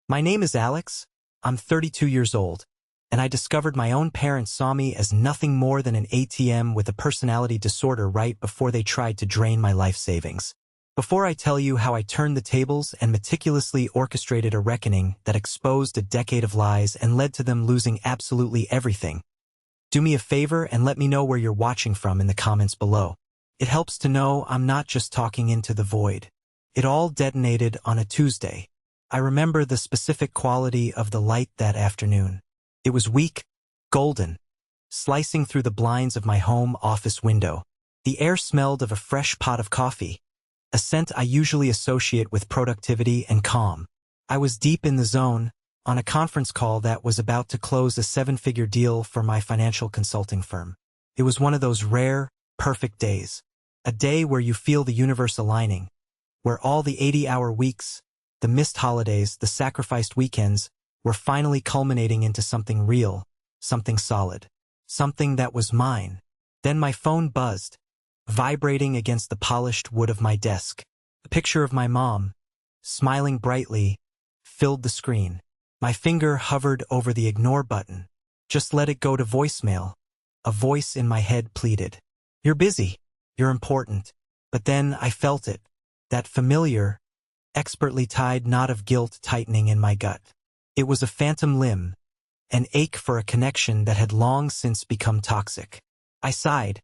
My name is Alex. I'm 32 years old, and I discovered my own parents saw me as nothing more than an ATM with a personality disorder right before they tried to drain my life savings. Before I tell you how I turned the tables and meticulously orchestrated a reckoning that exposed a decade of lies and led to them losing absolutely everything, do me a favor and let me know where you're watching from in the comments below. It helps to know I'm not just talking into the void. It all detonated on a Tuesday. I remember the specific quality of the light that afternoon. It was weak, golden, slicing through the blinds of my home office window. The air smelled of a fresh pot of coffee, a scent I usually associate with productivity and calm. I was deep in the zone, on a conference call that was about to close a 7-figure deal for my financial consulting firm. It was one of those rare, perfect days. A day where you feel the universe aligning, where all the 80-hour weeks, the missed holidays, the sacrificed weekends, were finally culminating into something real, something solid, something that was mine. Then my phone buzzed, vibrating against the polished wood of my desk. A picture of my mom, smiling brightly, filled the screen. My finger hovered over the ignore button. Just let it go to voicemail. A voice in my head pleaded. You're busy. You're important. But then I felt it. That familiar, expertly tied knot of guilt tightening in my gut. It was a phantom limb, an ache for a connection that had long since become toxic. I sighed,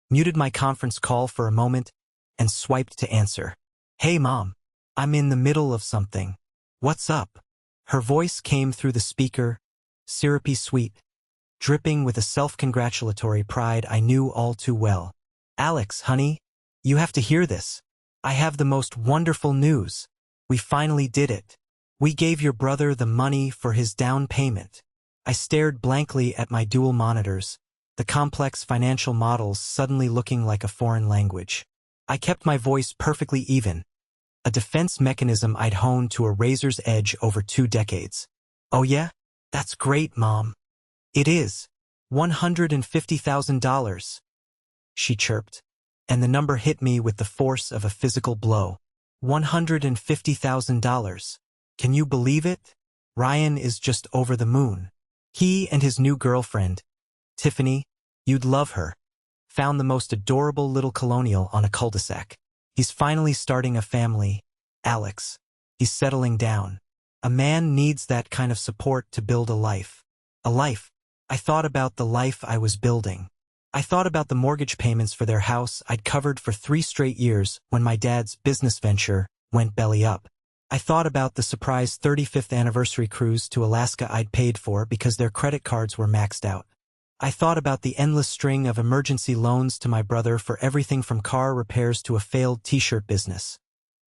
muted my conference call for a moment, and swiped to answer. Hey Mom, I'm in the middle of something. What's up? Her voice came through the speaker, syrupy sweet, dripping with a self-congratulatory pride I knew all too well. Alex, honey, you have to hear this. I have the most wonderful news. We finally did it. We gave your brother the money for his down payment. I stared blankly at my dual monitors, the complex financial models suddenly looking like a foreign language. I kept my voice perfectly even, a defense mechanism I'd honed to a razor's edge over 2 decades. Oh yeah? That's great, Mom. It is. $150,000. She chirped, and the number hit me with the force of a physical blow. $150,000. Can you believe it? Ryan is just over the moon. He and his new girlfriend, Tiffany, you'd love her, found the most adorable little colonial on a cul-de-sac. He's finally starting a family, Alex. He's settling down. A man needs that kind of support to build a life. A life. I thought about the life I was building. I thought about the mortgage payments for their house I'd covered for 3 straight years when my dad's business venture went belly up. I thought about the surprise 35th anniversary cruise to Alaska I'd paid for because their credit cards were maxed out. I thought about the endless string of emergency loans to my brother for everything from car repairs to a failed t-shirt business,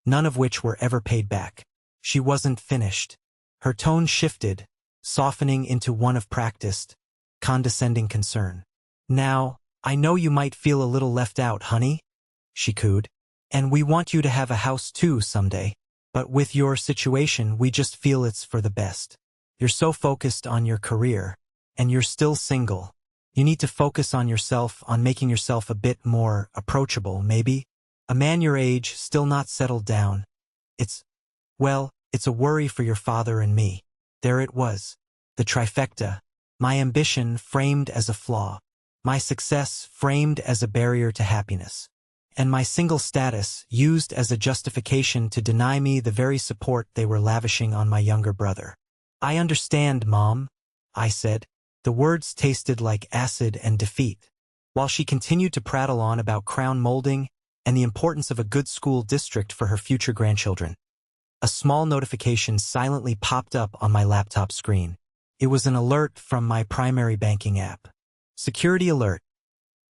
none of which were ever paid back. She wasn't finished. Her tone shifted, softening into one of practiced, condescending concern. Now, I know you might feel a little left out, honey, she cooed. And we want you to have a house too someday. But with your situation, we just feel it's for the best. You're so focused on your career, and you're still single. You need to focus on yourself, on making yourself a bit more approachable, maybe. A man your age, still not settled down. It's a worry for your father and me. There it was. The trifecta. My ambition framed as a flaw. My success framed as a barrier to happiness. And my single status used as a justification to deny me the very support they were lavishing on my younger brother. I understand, Mom, I said. The words tasted like acid and defeat. While she continued to prattle on about crown molding and the importance of a good school district for her future grandchildren. A small notification silently popped up on my laptop screen. It was an alert from my primary banking app. Security alert.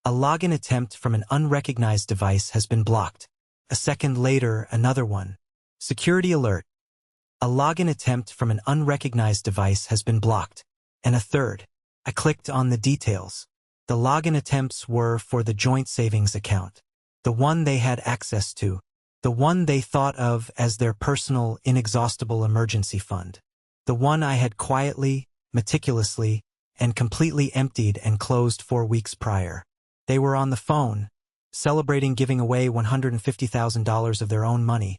A login attempt from an unrecognized device has been blocked. A second later, another one. Security alert. A login attempt from an unrecognized device has been blocked. And a third. I clicked on the details. The login attempts were for the joint savings account. The one they had access to. The one they thought of as their personal, inexhaustible emergency fund. The one I had quietly, meticulously, and completely emptied and closed 4 weeks prior. They were on the phone, celebrating giving away $150,000 of their own money,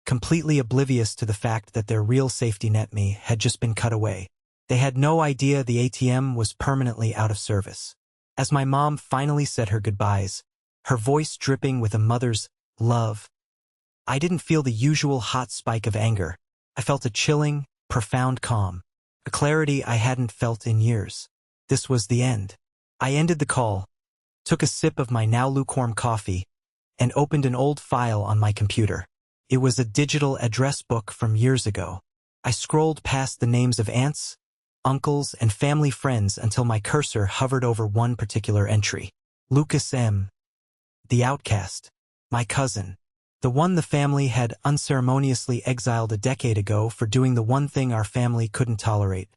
completely oblivious to the fact that their real safety net me had just been cut away. They had no idea the ATM was permanently out of service. As my mom finally said her goodbyes, her voice dripping with a mother's love, I didn't feel the usual hot spike of anger. I felt a chilling, profound calm, a clarity I hadn't felt in years. This was the end. I ended the call, took a sip of my now lukewarm coffee, and opened an old file on my computer. It was a digital address book from years ago. I scrolled past the names of aunts, uncles, and family friends until my cursor hovered over one particular entry. Lucas M., the outcast, my cousin, the one the family had unceremoniously exiled a decade ago for doing the one thing our family couldn't tolerate,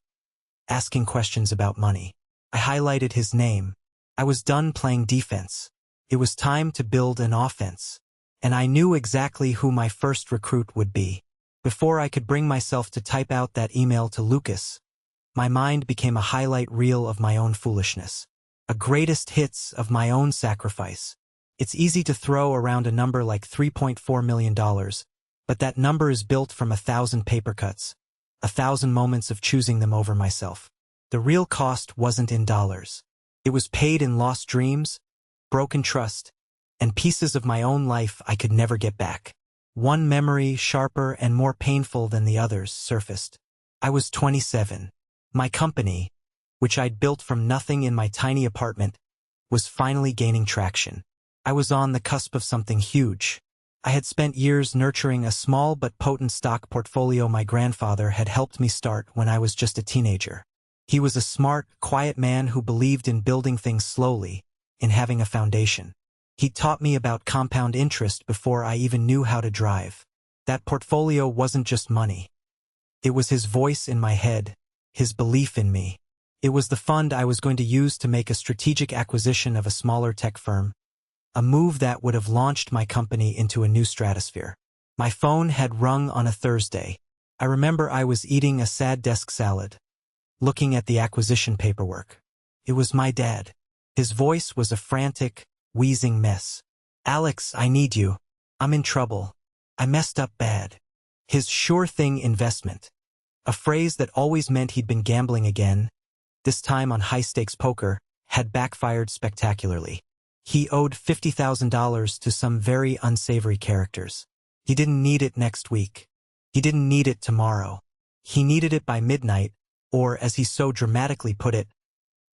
asking questions about money. I highlighted his name. I was done playing defense. It was time to build an offense. And I knew exactly who my first recruit would be. Before I could bring myself to type out that email to Lucas, my mind became a highlight reel of my own foolishness, a greatest hits of my own sacrifice. It's easy to throw around a number like $3.4 million, but that number is built from 1,000 paper cuts, 1,000 moments of choosing them over myself. The real cost wasn't in dollars. It was paid in lost dreams, broken trust, and pieces of my own life I could never get back. One memory, sharper and more painful than the others, surfaced. I was 27. My company, which I'd built from nothing in my tiny apartment, was finally gaining traction. I was on the cusp of something huge. I had spent years nurturing a small but potent stock portfolio my grandfather had helped me start when I was just a teenager. He was a smart, quiet man who believed in building things slowly, in having a foundation. He taught me about compound interest before I even knew how to drive. That portfolio wasn't just money. It was his voice in my head, his belief in me. It was the fund I was going to use to make a strategic acquisition of a smaller tech firm, a move that would have launched my company into a new stratosphere. My phone had rung on a Thursday. I remember I was eating a sad desk salad, looking at the acquisition paperwork. It was my dad. His voice was a frantic, wheezing mess. "Alex, I need you. I'm in trouble. I messed up bad." His sure thing investment, a phrase that always meant he'd been gambling again, this time on high-stakes poker, had backfired spectacularly. He owed $50,000 to some very unsavory characters. He didn't need it next week. He didn't need it tomorrow. He needed it by midnight, or, as he so dramatically put it,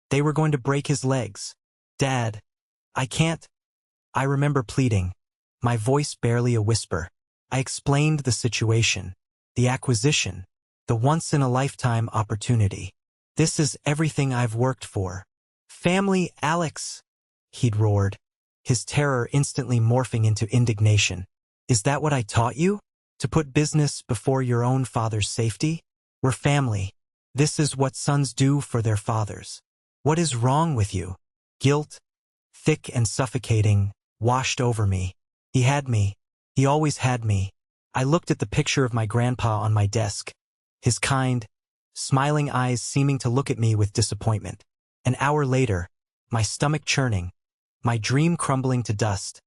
they were going to break his legs. "Dad, I can't." I remember pleading, my voice barely a whisper. I explained the situation, the acquisition, the once-in-a-lifetime opportunity. "This is everything I've worked for." "Family, Alex," he'd roared, his terror instantly morphing into indignation. "Is that what I taught you? To put business before your own father's safety? We're family. This is what sons do for their fathers. What is wrong with you?" Guilt, thick and suffocating, washed over me. He had me. He always had me. I looked at the picture of my grandpa on my desk, his kind, smiling eyes seeming to look at me with disappointment. An hour later, my stomach churning, my dream crumbling to dust,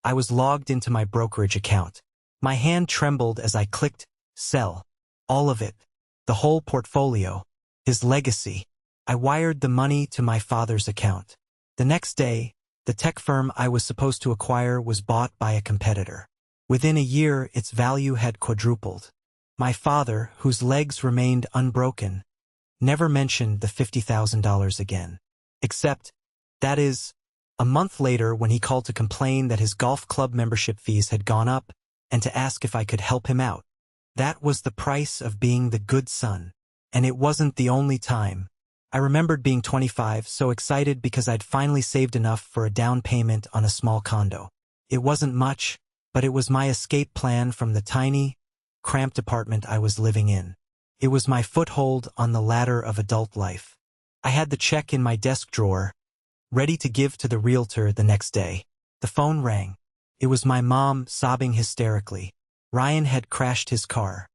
I was logged into my brokerage account. My hand trembled as I clicked sell. All of it. The whole portfolio. His legacy. I wired the money to my father's account. The next day, the tech firm I was supposed to acquire was bought by a competitor. Within a year, its value had quadrupled. My father, whose legs remained unbroken, never mentioned the $50,000 again. Except, that is, a month later when he called to complain that his golf club membership fees had gone up and to ask if I could help him out. That was the price of being the good son. And it wasn't the only time. I remembered being 25, so excited because I'd finally saved enough for a down payment on a small condo. It wasn't much, but it was my escape plan from the tiny, cramped apartment I was living in. It was my foothold on the ladder of adult life. I had the check in my desk drawer, ready to give to the realtor the next day. The phone rang. It was my mom, sobbing hysterically. Ryan had crashed his car.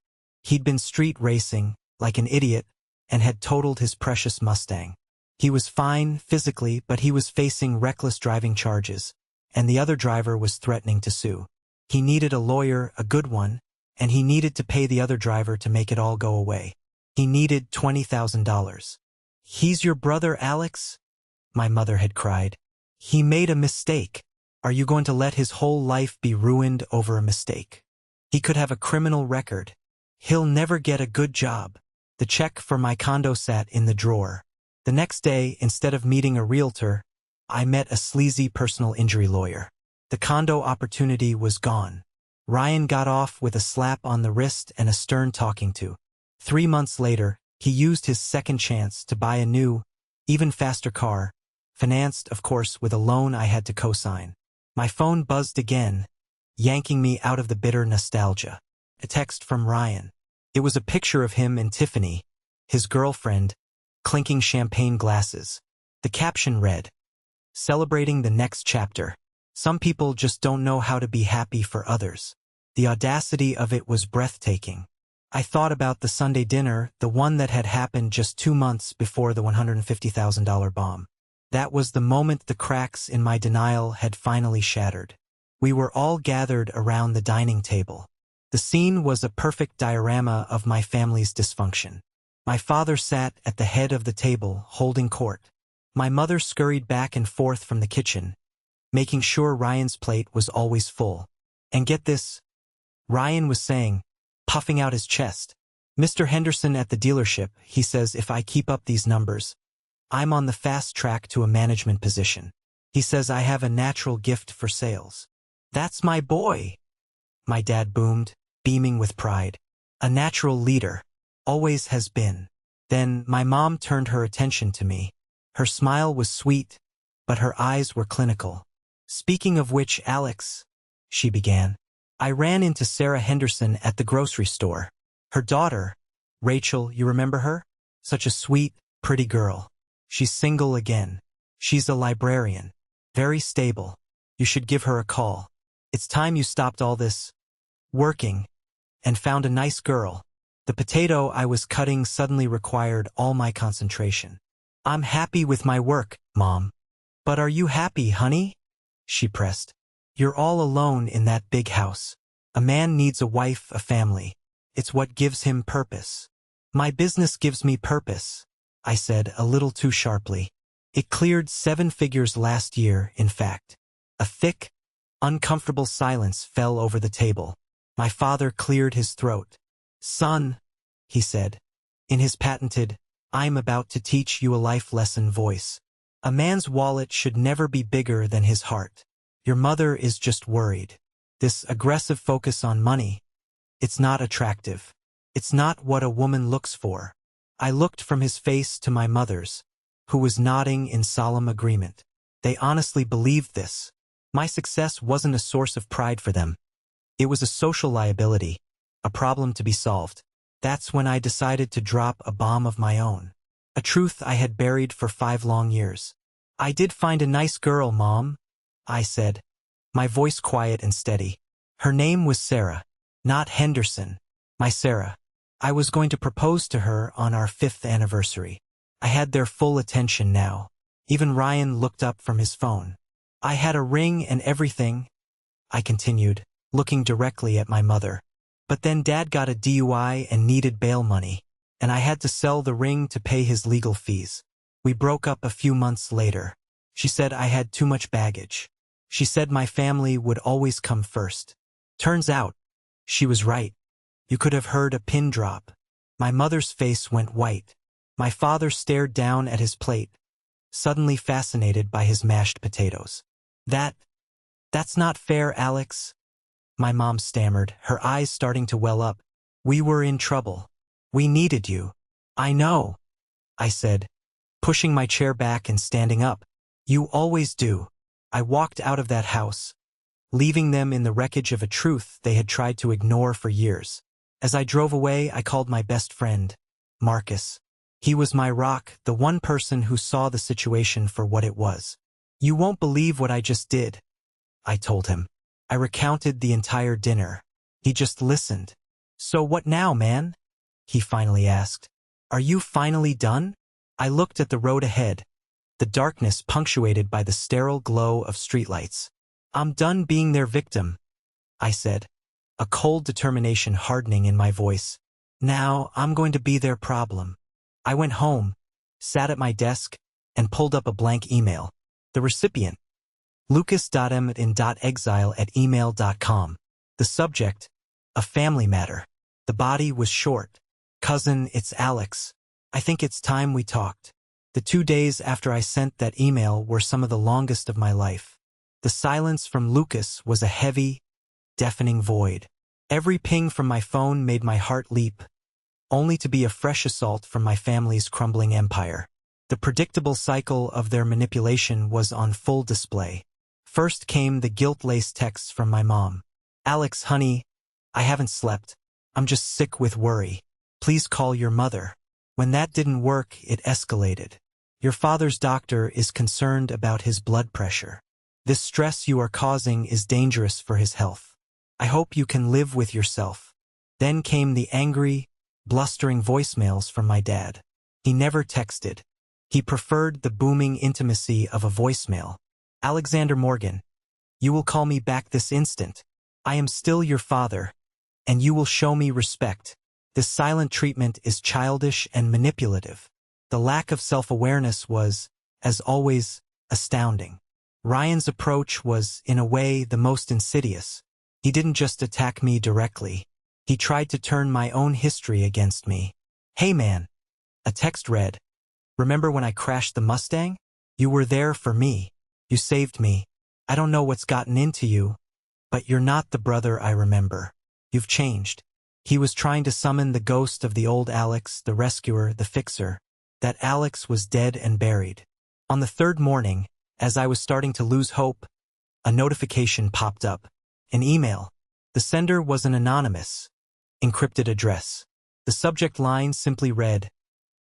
He'd been street racing, like an idiot, and had totaled his precious Mustang. He was fine physically, but he was facing reckless driving charges, and the other driver was threatening to sue. He needed a lawyer, a good one, and he needed to pay the other driver to make it all go away. He needed $20,000. "He's your brother, Alex?" my mother had cried. "He made a mistake. Are you going to let his whole life be ruined over a mistake? He could have a criminal record. He'll never get a good job." The check for my condo sat in the drawer. The next day, instead of meeting a realtor, I met a sleazy personal injury lawyer. The condo opportunity was gone. Ryan got off with a slap on the wrist and a stern talking to. 3 months later, he used his second chance to buy a new, even faster car, financed, of course, with a loan I had to co-sign. My phone buzzed again, yanking me out of the bitter nostalgia. A text from Ryan. It was a picture of him and Tiffany, his girlfriend, clinking champagne glasses. The caption read, "Celebrating the next chapter. Some people just don't know how to be happy for others." The audacity of it was breathtaking. I thought about the Sunday dinner, the one that had happened just 2 months before the $150,000 bomb. That was the moment the cracks in my denial had finally shattered. We were all gathered around the dining table. The scene was a perfect diorama of my family's dysfunction. My father sat at the head of the table, holding court. My mother scurried back and forth from the kitchen, making sure Ryan's plate was always full. And get this, Ryan was saying, puffing out his chest, "Mr. Henderson at the dealership, he says if I keep up these numbers, I'm on the fast track to a management position. He says I have a natural gift for sales." "That's my boy," my dad boomed, beaming with pride. "A natural leader. Always has been." Then my mom turned her attention to me. Her smile was sweet, but her eyes were clinical. "Speaking of which, Alex," she began, "I ran into Sarah Henderson at the grocery store. Her daughter, Rachel, you remember her? Such a sweet, pretty girl. She's single again. She's a librarian. Very stable. You should give her a call. It's time you stopped all this working and found a nice girl." The potato I was cutting suddenly required all my concentration. "I'm happy with my work, Mom." "But are you happy, honey?" she pressed. "You're all alone in that big house. A man needs a wife, a family. It's what gives him purpose." "My business gives me purpose," I said a little too sharply. "It cleared 7 figures last year, in fact." A thick, uncomfortable silence fell over the table. My father cleared his throat. "Son," he said, in his patented, "I'm about to teach you a life lesson" voice, "a man's wallet should never be bigger than his heart. Your mother is just worried. This aggressive focus on money, it's not attractive. It's not what a woman looks for." I looked from his face to my mother's, who was nodding in solemn agreement. They honestly believed this. My success wasn't a source of pride for them. It was a social liability, a problem to be solved. That's when I decided to drop a bomb of my own. A truth I had buried for 5 long years. "I did find a nice girl, Mom," I said, my voice quiet and steady. "Her name was Sarah, not Henderson. My Sarah. I was going to propose to her on our 5th anniversary." I had their full attention now. Even Ryan looked up from his phone. "I had a ring and everything," I continued, looking directly at my mother. "But then Dad got a DUI and needed bail money, and I had to sell the ring to pay his legal fees. We broke up a few months later. She said I had too much baggage. She said my family would always come first. Turns out, she was right. You could have heard a pin drop." My mother's face went white. My father stared down at his plate, suddenly fascinated by his mashed potatoes. That's not fair, Alex," my mom stammered, her eyes starting to well up. "We were in trouble. We needed you." "I know," I said, pushing my chair back and standing up. "You always do." I walked out of that house, leaving them in the wreckage of a truth they had tried to ignore for years. As I drove away, I called my best friend, Marcus. He was my rock, the one person who saw the situation for what it was. "You won't believe what I just did," I told him. I recounted the entire dinner. He just listened. "So what now, man?" he finally asked. "Are you finally done?" I looked at the road ahead, the darkness punctuated by the sterile glow of streetlights. "I'm done being their victim," I said. a cold determination hardening in my voice. Now, I'm going to be their problem. I went home, sat at my desk, and pulled up a blank email. The recipient, lucas.m.in.exile@email.com. The subject, a family matter. The body was short. Cousin, it's Alex. I think it's time we talked. The 2 days after I sent that email were some of the longest of my life. The silence from Lucas was a heavy, deafening void. Every ping from my phone made my heart leap, only to be a fresh assault from my family's crumbling empire. The predictable cycle of their manipulation was on full display. First came the guilt-laced texts from my mom. Alex, honey, I haven't slept. I'm just sick with worry. Please call your mother. When that didn't work, it escalated. Your father's doctor is concerned about his blood pressure. This stress you are causing is dangerous for his health. I hope you can live with yourself. Then came the angry, blustering voicemails from my dad. He never texted. He preferred the booming intimacy of a voicemail. Alexander Morgan, you will call me back this instant. I am still your father, and you will show me respect. This silent treatment is childish and manipulative. The lack of self-awareness was, as always, astounding. Ryan's approach was, in a way, the most insidious. He didn't just attack me directly. He tried to turn my own history against me. Hey man, a text read, remember when I crashed the Mustang? You were there for me. You saved me. I don't know what's gotten into you, but you're not the brother I remember. You've changed. He was trying to summon the ghost of the old Alex, the rescuer, the fixer. That Alex was dead and buried. On the third morning, as I was starting to lose hope, a notification popped up. An email. The sender was an anonymous, encrypted address. The subject line simply read,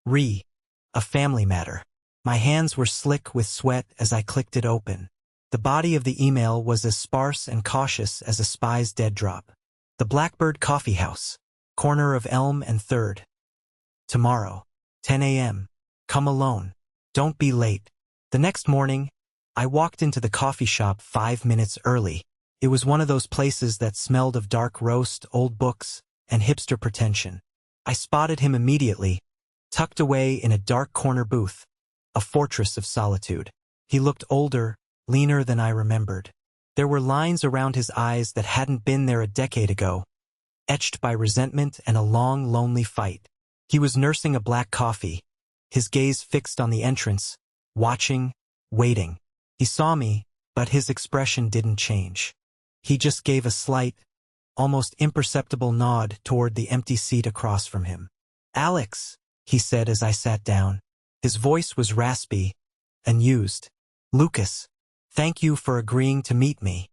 a family matter. My hands were slick with sweat as I clicked it open. The body of the email was as sparse and cautious as a spy's dead drop. The Blackbird Coffee House, corner of Elm and 3rd. Tomorrow, 10 a.m. Come alone. Don't be late. The next morning, I walked into the coffee shop 5 minutes early. It was one of those places that smelled of dark roast, old books, and hipster pretension. I spotted him immediately, tucked away in a dark corner booth, a fortress of solitude. He looked older, leaner than I remembered. There were lines around his eyes that hadn't been there a decade ago, etched by resentment and a long, lonely fight. He was nursing a black coffee, his gaze fixed on the entrance, watching, waiting. He saw me, but his expression didn't change. He just gave a slight, almost imperceptible nod toward the empty seat across from him. Alex, he said as I sat down. His voice was raspy, unused. Lucas, thank you for agreeing to meet me.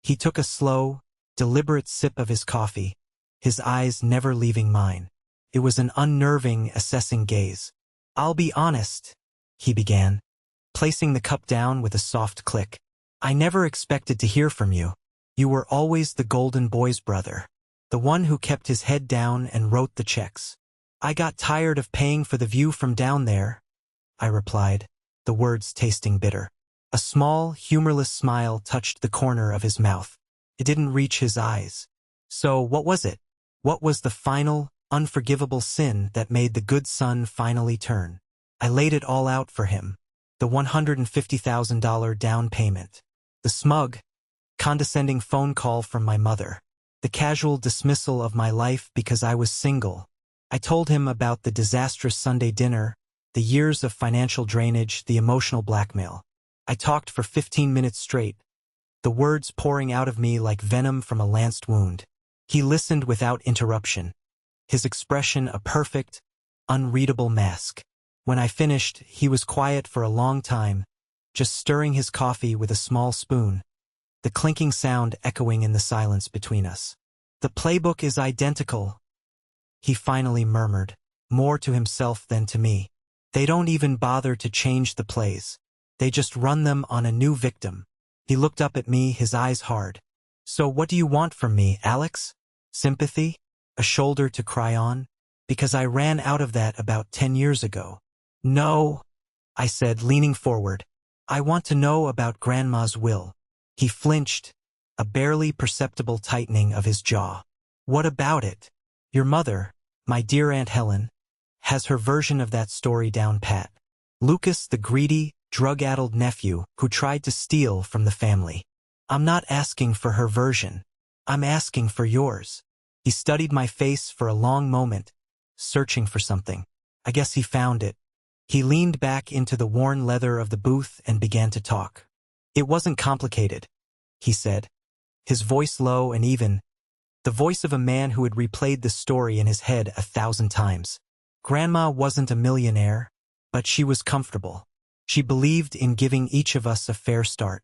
He took a slow, deliberate sip of his coffee, his eyes never leaving mine. It was an unnerving, assessing gaze. I'll be honest, he began, placing the cup down with a soft click. I never expected to hear from you. You were always the golden boy's brother, the one who kept his head down and wrote the checks. I got tired of paying for the view from down there, I replied, the words tasting bitter. A small, humorless smile touched the corner of his mouth. It didn't reach his eyes. So what was it? What was the final, unforgivable sin that made the good son finally turn? I laid it all out for him. The $150,000 down payment. The smug, condescending phone call from my mother. The casual dismissal of my life because I was single. I told him about the disastrous Sunday dinner, the years of financial drainage, the emotional blackmail. I talked for 15 minutes straight, the words pouring out of me like venom from a lanced wound. He listened without interruption, his expression a perfect, unreadable mask. When I finished, he was quiet for a long time, just stirring his coffee with a small spoon, the clinking sound echoing in the silence between us. The playbook is identical, he finally murmured, more to himself than to me. They don't even bother to change the plays. They just run them on a new victim. He looked up at me, his eyes hard. So what do you want from me, Alex? Sympathy? A shoulder to cry on? Because I ran out of that about 10 years ago. No, I said, leaning forward. I want to know about Grandma's will. He flinched, a barely perceptible tightening of his jaw. What about it? Your mother, my dear Aunt Helen, has her version of that story down pat. Lucas, the greedy, drug-addled nephew who tried to steal from the family. I'm not asking for her version. I'm asking for yours. He studied my face for a long moment, searching for something. I guess he found it. He leaned back into the worn leather of the booth and began to talk. It wasn't complicated, he said, his voice low and even, the voice of a man who had replayed the story in his head 1,000 times. Grandma wasn't a millionaire, but she was comfortable. She believed in giving each of us a fair start.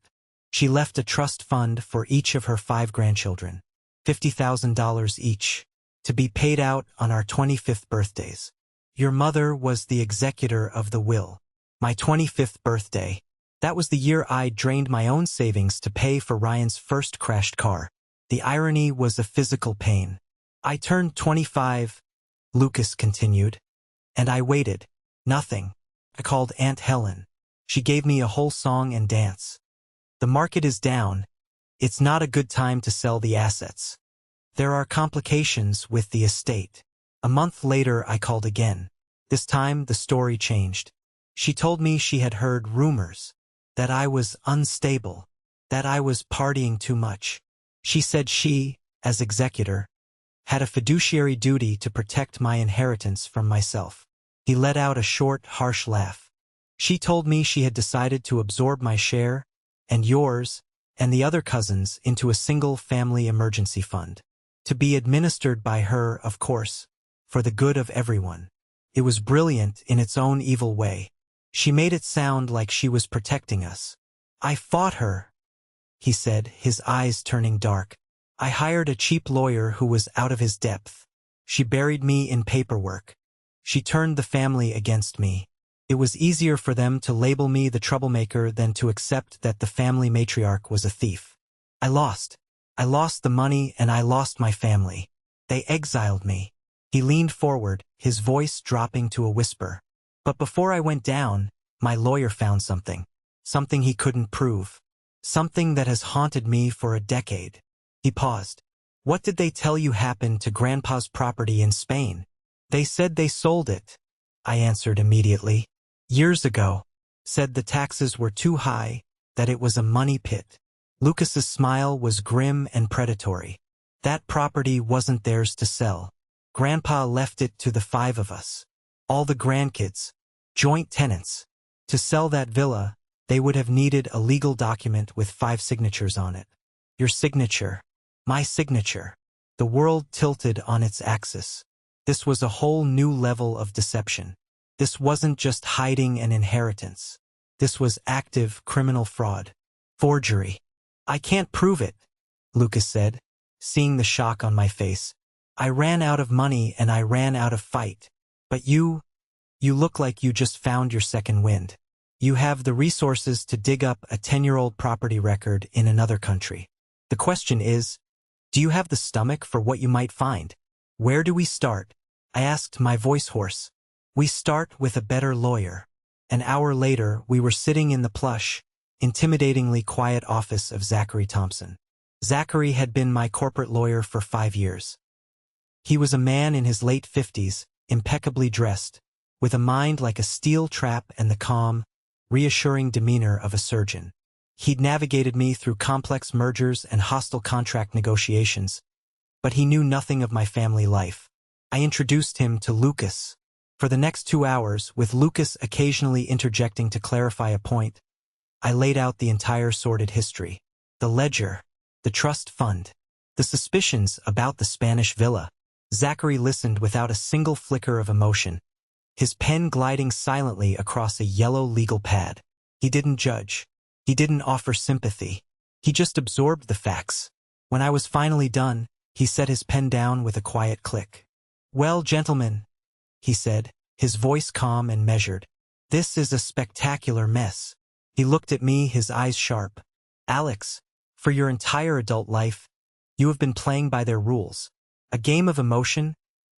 She left a trust fund for each of her 5 grandchildren, $50,000 each, to be paid out on our 25th birthdays. Your mother was the executor of the will. My 25th birthday. That was the year I drained my own savings to pay for Ryan's first crashed car. The irony was a physical pain. I turned 25, Lucas continued, and I waited. Nothing. I called Aunt Helen. She gave me a whole song and dance. The market is down. It's not a good time to sell the assets. There are complications with the estate. A month later I called again. This time the story changed. She told me she had heard rumors, that I was unstable, that I was partying too much. She said she, as executor, had a fiduciary duty to protect my inheritance from myself. He let out a short, harsh laugh. She told me she had decided to absorb my share, and yours, and the other cousins into a single family emergency fund. To be administered by her, of course, for the good of everyone. It was brilliant in its own evil way. She made it sound like she was protecting us. I fought her, he said, his eyes turning dark. I hired a cheap lawyer who was out of his depth. She buried me in paperwork. She turned the family against me. It was easier for them to label me the troublemaker than to accept that the family matriarch was a thief. I lost. I lost the money and I lost my family. They exiled me. He leaned forward, his voice dropping to a whisper. But before I went down, my lawyer found something. Something he couldn't prove. Something that has haunted me for a decade. He paused. What did they tell you happened to Grandpa's property in Spain? They said they sold it, I answered immediately. Years ago. Said the taxes were too high, that it was a money pit. Lucas's smile was grim and predatory. That property wasn't theirs to sell. Grandpa left it to the 5 of us. All the grandkids, joint tenants. To sell that villa, they would have needed a legal document with 5 signatures on it. Your signature. My signature. The world tilted on its axis. This was a whole new level of deception. This wasn't just hiding an inheritance. This was active criminal fraud. Forgery. I can't prove it, Lucas said, seeing the shock on my face. I ran out of money and I ran out of fight. But you look like you just found your second wind. You have the resources to dig up a 10-year-old property record in another country. The question is, do you have the stomach for what you might find? Where do we start? I asked, my voice hoarse. We start with a better lawyer. An hour later, we were sitting in the plush, intimidatingly quiet office of Zachary Thompson. Zachary had been my corporate lawyer for 5 years. He was a man in his late 50s, impeccably dressed, with a mind like a steel trap and the calm, reassuring demeanor of a surgeon. He'd navigated me through complex mergers and hostile contract negotiations, but he knew nothing of my family life. I introduced him to Lucas. For the next 2 hours, with Lucas occasionally interjecting to clarify a point, I laid out the entire sordid history. The ledger, the trust fund, the suspicions about the Spanish villa. Zachary listened without a single flicker of emotion, his pen gliding silently across a yellow legal pad. He didn't judge. He didn't offer sympathy. He just absorbed the facts. When I was finally done, he set his pen down with a quiet click. Well, gentlemen, he said, his voice calm and measured. This is a spectacular mess. He looked at me, his eyes sharp. Alex, for your entire adult life, you have been playing by their rules. A game of emotion,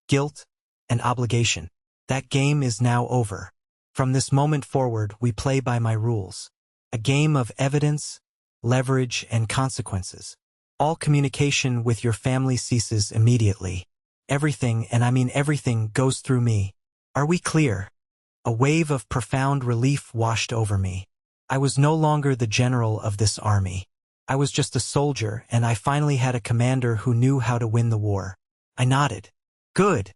guilt, and obligation. That game is now over. From this moment forward, we play by my rules. A game of evidence, leverage, and consequences. All communication with your family ceases immediately. Everything, and I mean everything, goes through me. Are we clear? A wave of profound relief washed over me. I was no longer the general of this army. I was just a soldier, and I finally had a commander who knew how to win the war. I nodded. Good,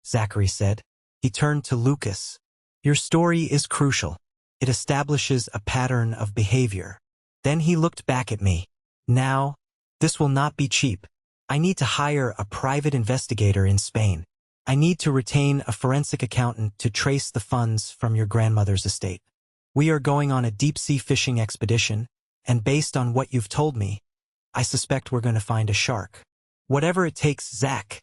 Zachary said. He turned to Lucas. Your story is crucial. It establishes a pattern of behavior. Then he looked back at me. Now, this will not be cheap. I need to hire a private investigator in Spain. I need to retain a forensic accountant to trace the funds from your grandmother's estate. We are going on a deep-sea fishing expedition, and based on what you've told me, I suspect we're going to find a shark. Whatever it takes, Zach,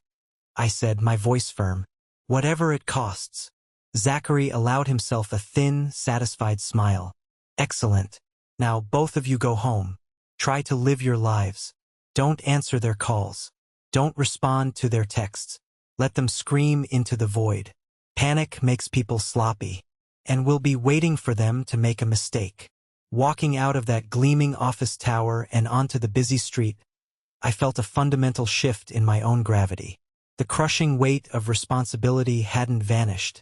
I said, my voice firm. Whatever it costs. Zachary allowed himself a thin, satisfied smile. Excellent. Now both of you go home. Try to live your lives. Don't answer their calls. Don't respond to their texts. Let them scream into the void. Panic makes people sloppy, and we'll be waiting for them to make a mistake. Walking out of that gleaming office tower and onto the busy street, I felt a fundamental shift in my own gravity. The crushing weight of responsibility hadn't vanished,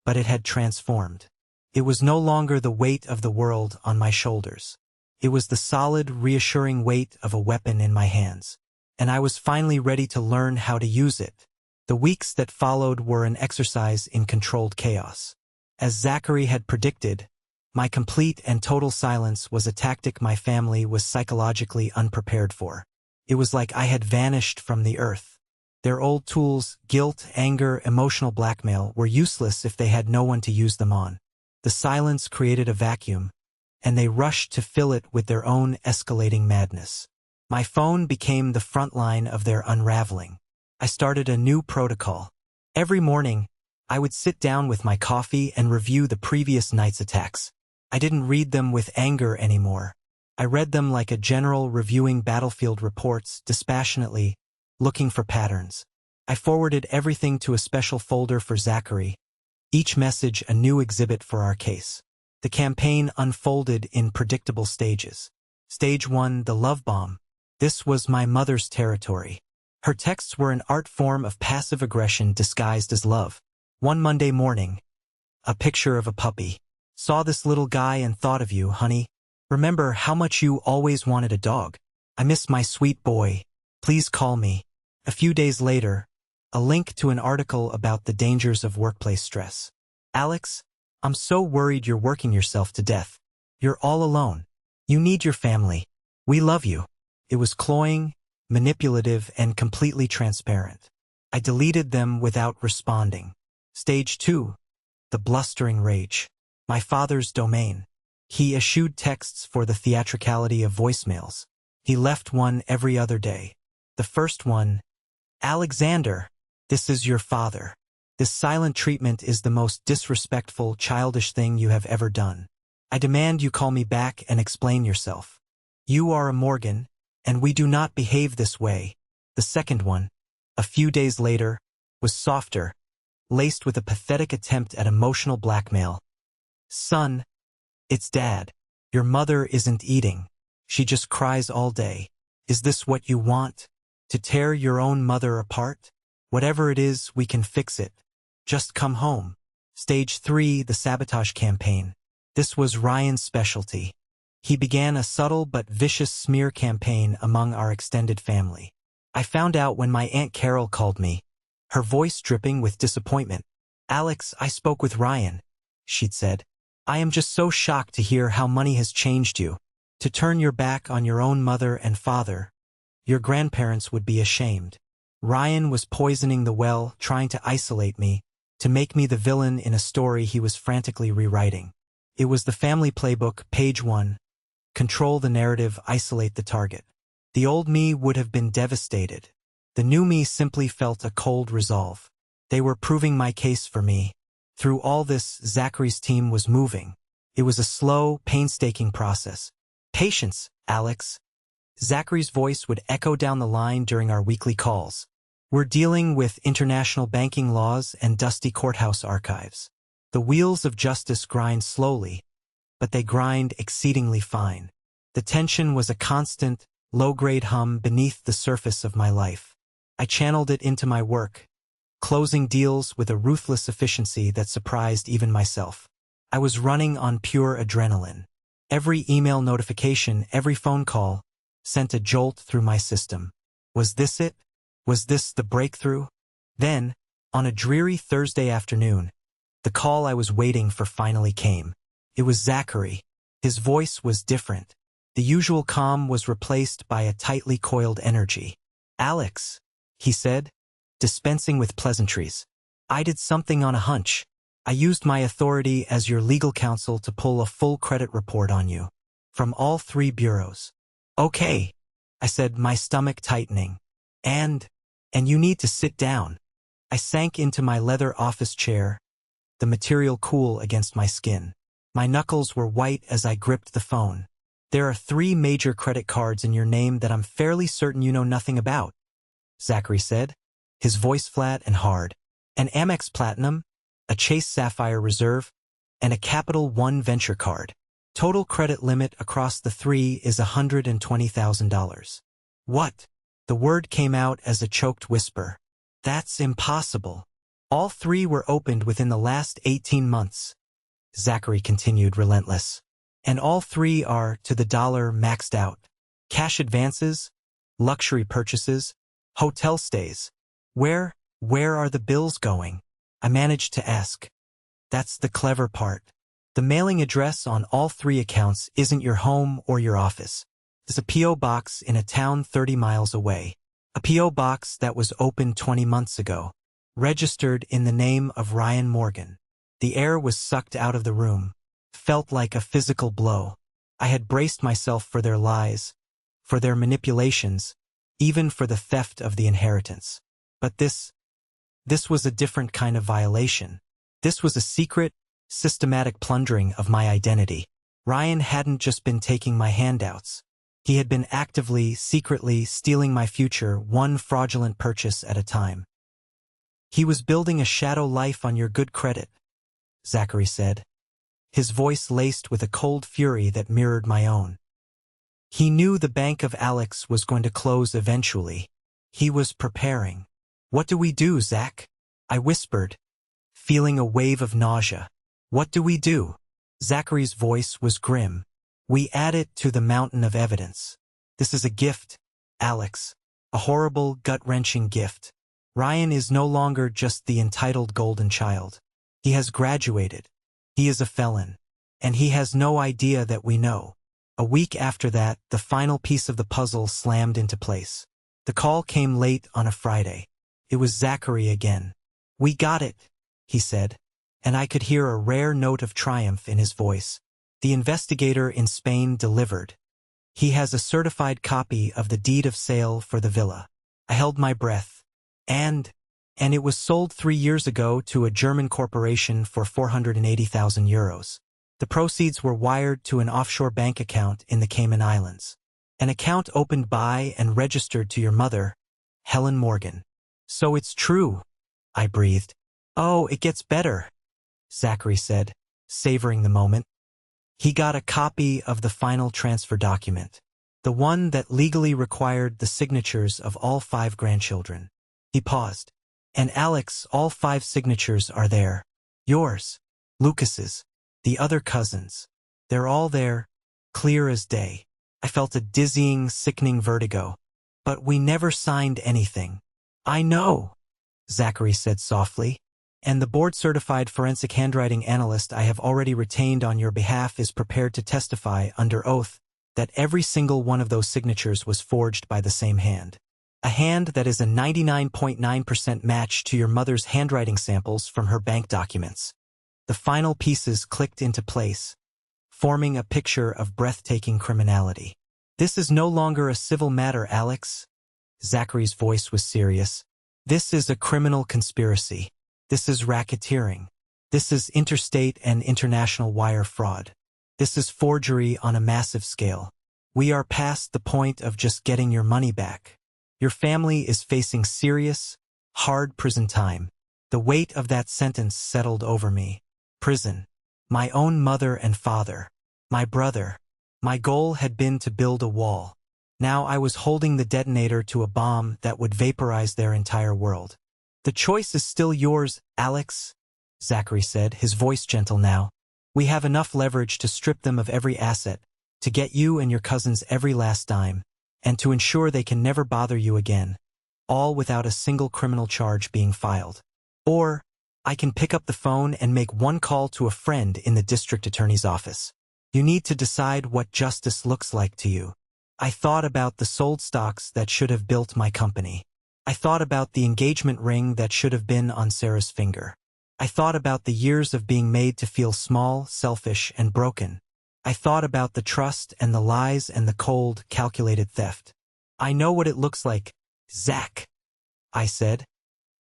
but it had transformed. It was no longer the weight of the world on my shoulders. It was the solid, reassuring weight of a weapon in my hands, and I was finally ready to learn how to use it. The weeks that followed were an exercise in controlled chaos. As Zachary had predicted, my complete and total silence was a tactic my family was psychologically unprepared for. It was like I had vanished from the earth. Their old tools, guilt, anger, emotional blackmail, were useless if they had no one to use them on. The silence created a vacuum, and they rushed to fill it with their own escalating madness. My phone became the front line of their unraveling. I started a new protocol. Every morning, I would sit down with my coffee and review the previous night's attacks. I didn't read them with anger anymore. I read them like a general reviewing battlefield reports, dispassionately, looking for patterns. I forwarded everything to a special folder for Zachary, each message a new exhibit for our case. The campaign unfolded in predictable stages. Stage 1, the love bomb. This was my mother's territory. Her texts were an art form of passive aggression disguised as love. One Monday morning, a picture of a puppy. Saw this little guy and thought of you, honey. Remember how much you always wanted a dog. I miss my sweet boy. Please call me. A few days later, a link to an article about the dangers of workplace stress. Alex, I'm so worried you're working yourself to death. You're all alone. You need your family. We love you. It was cloying, manipulative, and completely transparent. I deleted them without responding. Stage 2. The blustering rage. My father's domain. He eschewed texts for the theatricality of voicemails. He left one every other day. The first one, Alexander, this is your father. This silent treatment is the most disrespectful, childish thing you have ever done. I demand you call me back and explain yourself. You are a Morgan, and we do not behave this way. The second one, a few days later, was softer, laced with a pathetic attempt at emotional blackmail. Son, it's Dad. Your mother isn't eating. She just cries all day. Is this what you want? To tear your own mother apart? Whatever it is, we can fix it. Just come home. Stage 3, the sabotage campaign. This was Ryan's specialty. He began a subtle but vicious smear campaign among our extended family. I found out when my Aunt Carol called me, her voice dripping with disappointment. Alex, I spoke with Ryan, she'd said. I am just so shocked to hear how money has changed you. To turn your back on your own mother and father. Your grandparents would be ashamed. Ryan was poisoning the well, trying to isolate me, to make me the villain in a story he was frantically rewriting. It was the family playbook, page 1. Control the narrative, isolate the target. The old me would have been devastated. The new me simply felt a cold resolve. They were proving my case for me. Through all this, Zachary's team was moving. It was a slow, painstaking process. Patience, Alex. Zachary's voice would echo down the line during our weekly calls. We're dealing with international banking laws and dusty courthouse archives. The wheels of justice grind slowly, but they grind exceedingly fine. The tension was a constant, low-grade hum beneath the surface of my life. I channeled it into my work, closing deals with a ruthless efficiency that surprised even myself. I was running on pure adrenaline. Every email notification, every phone call, sent a jolt through my system. Was this it? Was this the breakthrough? Then, on a dreary Thursday afternoon, the call I was waiting for finally came. It was Zachary. His voice was different. The usual calm was replaced by a tightly coiled energy. "Alex," he said, dispensing with pleasantries. "I did something on a hunch. I used my authority as your legal counsel to pull a full credit report on you. From all 3 bureaus." "Okay," I said, my stomach tightening. And you need to sit down." I sank into my leather office chair, the material cool against my skin. My knuckles were white as I gripped the phone. "There are 3 major credit cards in your name that I'm fairly certain you know nothing about," Zachary said, his voice flat and hard. "An Amex Platinum, a Chase Sapphire Reserve, and a Capital One Venture card. Total credit limit across the 3 is $120,000. "What?" The word came out as a choked whisper. "That's impossible. All 3 were opened within the last 18 months. Zachary continued, relentless. "And all 3 are, to the dollar, maxed out. Cash advances, luxury purchases, hotel stays. Where are the bills going?" I managed to ask. "That's the clever part. The mailing address on all 3 accounts isn't your home or your office. There's a P.O. box in a town 30 miles away. A P.O. box that was opened 20 months ago, registered in the name of Ryan Morgan." The air was sucked out of the room. Felt like a physical blow. I had braced myself for their lies, for their manipulations, even for the theft of the inheritance. But this was a different kind of violation. This was a secret, systematic plundering of my identity. Ryan hadn't just been taking my handouts. He had been actively, secretly stealing my future, one fraudulent purchase at a time. "He was building a shadow life on your good credit," Zachary said, his voice laced with a cold fury that mirrored my own. "He knew the bank of Alex was going to close eventually. He was preparing." "What do we do, Zach?" I whispered, feeling a wave of nausea. "What do we do?" Zachary's voice was grim. "We add it to the mountain of evidence. This is a gift, Alex. A horrible, gut-wrenching gift. Ryan is no longer just the entitled golden child. He has graduated. He is a felon. And he has no idea that we know." A week after that, the final piece of the puzzle slammed into place. The call came late on a Friday. It was Zachary again. "We got it," he said, and I could hear a rare note of triumph in his voice. "The investigator in Spain delivered. He has a certified copy of the deed of sale for the villa." I held my breath. And it was sold 3 years ago to a German corporation for €480,000. The proceeds were wired to an offshore bank account in the Cayman Islands. "An account opened by and registered to your mother, Helen Morgan." "So it's true," I breathed. "Oh, it gets better," Zachary said, savoring the moment. He got a copy of the final transfer document, the one that legally required the signatures of all 5 grandchildren. He paused. "And Alex, all 5 signatures are there. Yours, Lucas's, the other cousins. They're all there, clear as day." I felt a dizzying, sickening vertigo. "But we never signed anything." "I know," Zachary said softly. "And the board-certified forensic handwriting analyst I have already retained on your behalf is prepared to testify under oath that every single one of those signatures was forged by the same hand. A hand that is a 99.9% match to your mother's handwriting samples from her bank documents." The final pieces clicked into place, forming a picture of breathtaking criminality. "This is no longer a civil matter, Alex." Zachary's voice was serious. "This is a criminal conspiracy. This is racketeering. This is interstate and international wire fraud. This is forgery on a massive scale. We are past the point of just getting your money back. Your family is facing serious, hard prison time." The weight of that sentence settled over me. Prison. My own mother and father. My brother. My goal had been to build a wall. Now I was holding the detonator to a bomb that would vaporize their entire world. "The choice is still yours, Alex," Zachary said, his voice gentle now. "We have enough leverage to strip them of every asset, to get you and your cousins every last dime, and to ensure they can never bother you again, all without a single criminal charge being filed. Or, I can pick up the phone and make one call to a friend in the district attorney's office. You need to decide what justice looks like to you." I thought about the sold stocks that should have built my company. I thought about the engagement ring that should have been on Sarah's finger. I thought about the years of being made to feel small, selfish, and broken. I thought about the trust and the lies and the cold, calculated theft. "I know what it looks like, Zach," I said,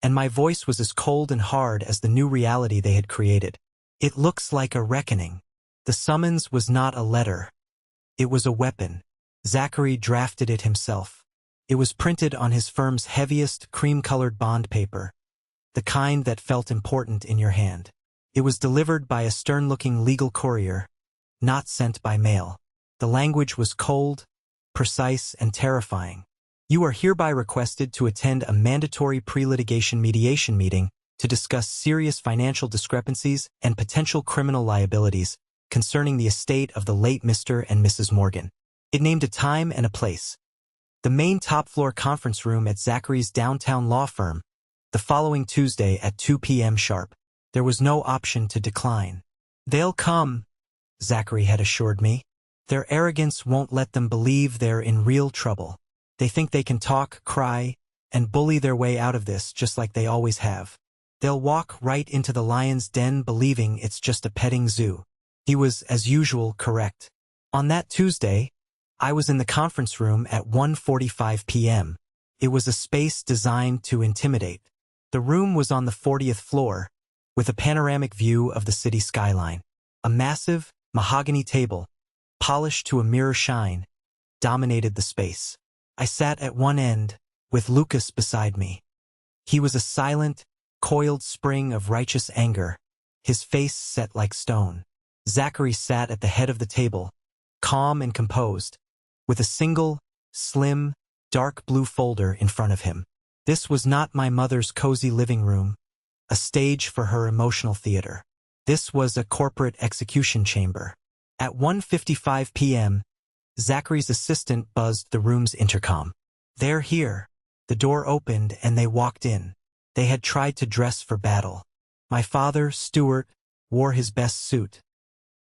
and my voice was as cold and hard as the new reality they had created. "It looks like a reckoning." The summons was not a letter. It was a weapon. Zachary drafted it himself. It was printed on his firm's heaviest, cream-colored bond paper, the kind that felt important in your hand. It was delivered by a stern-looking legal courier, not sent by mail. The language was cold, precise, and terrifying. "You are hereby requested to attend a mandatory pre-litigation mediation meeting to discuss serious financial discrepancies and potential criminal liabilities concerning the estate of the late Mr. and Mrs. Morgan." It named a time and a place. The main top-floor conference room at Zachary's downtown law firm, the following Tuesday at 2 p.m. sharp. There was no option to decline. "They'll come," Zachary had assured me. "Their arrogance won't let them believe they're in real trouble. They think they can talk, cry, and bully their way out of this just like they always have. They'll walk right into the lion's den believing it's just a petting zoo." He was, as usual, correct. On that Tuesday, I was in the conference room at 1:45 p.m. It was a space designed to intimidate. The room was on the 40th floor, with a panoramic view of the city skyline. A massive, mahogany table, polished to a mirror shine, dominated the space. I sat at one end, with Lucas beside me. He was a silent, coiled spring of righteous anger, his face set like stone. Zachary sat at the head of the table, calm and composed, with a single, slim, dark blue folder in front of him. This was not my mother's cozy living room, a stage for her emotional theater. This was a corporate execution chamber. At 1:55 p.m., Zachary's assistant buzzed the room's intercom. "They're here." The door opened and they walked in. They had tried to dress for battle. My father, Stuart, wore his best suit,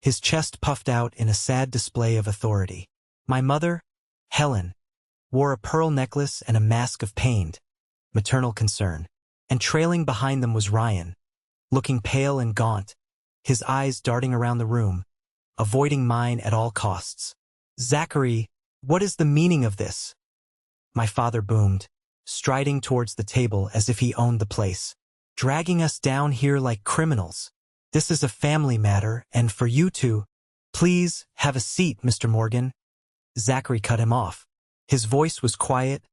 his chest puffed out in a sad display of authority. My mother, Helen, wore a pearl necklace and a mask of pained, maternal concern. And trailing behind them was Ryan, looking pale and gaunt, his eyes darting around the room, avoiding mine at all costs. "Zachary, what is the meaning of this?" My father boomed, striding towards the table as if he owned the place. "Dragging us down here like criminals. This is a family matter, and for you to—" "Please, have a seat, Mr. Morgan." Zachary cut him off. His voice was quiet,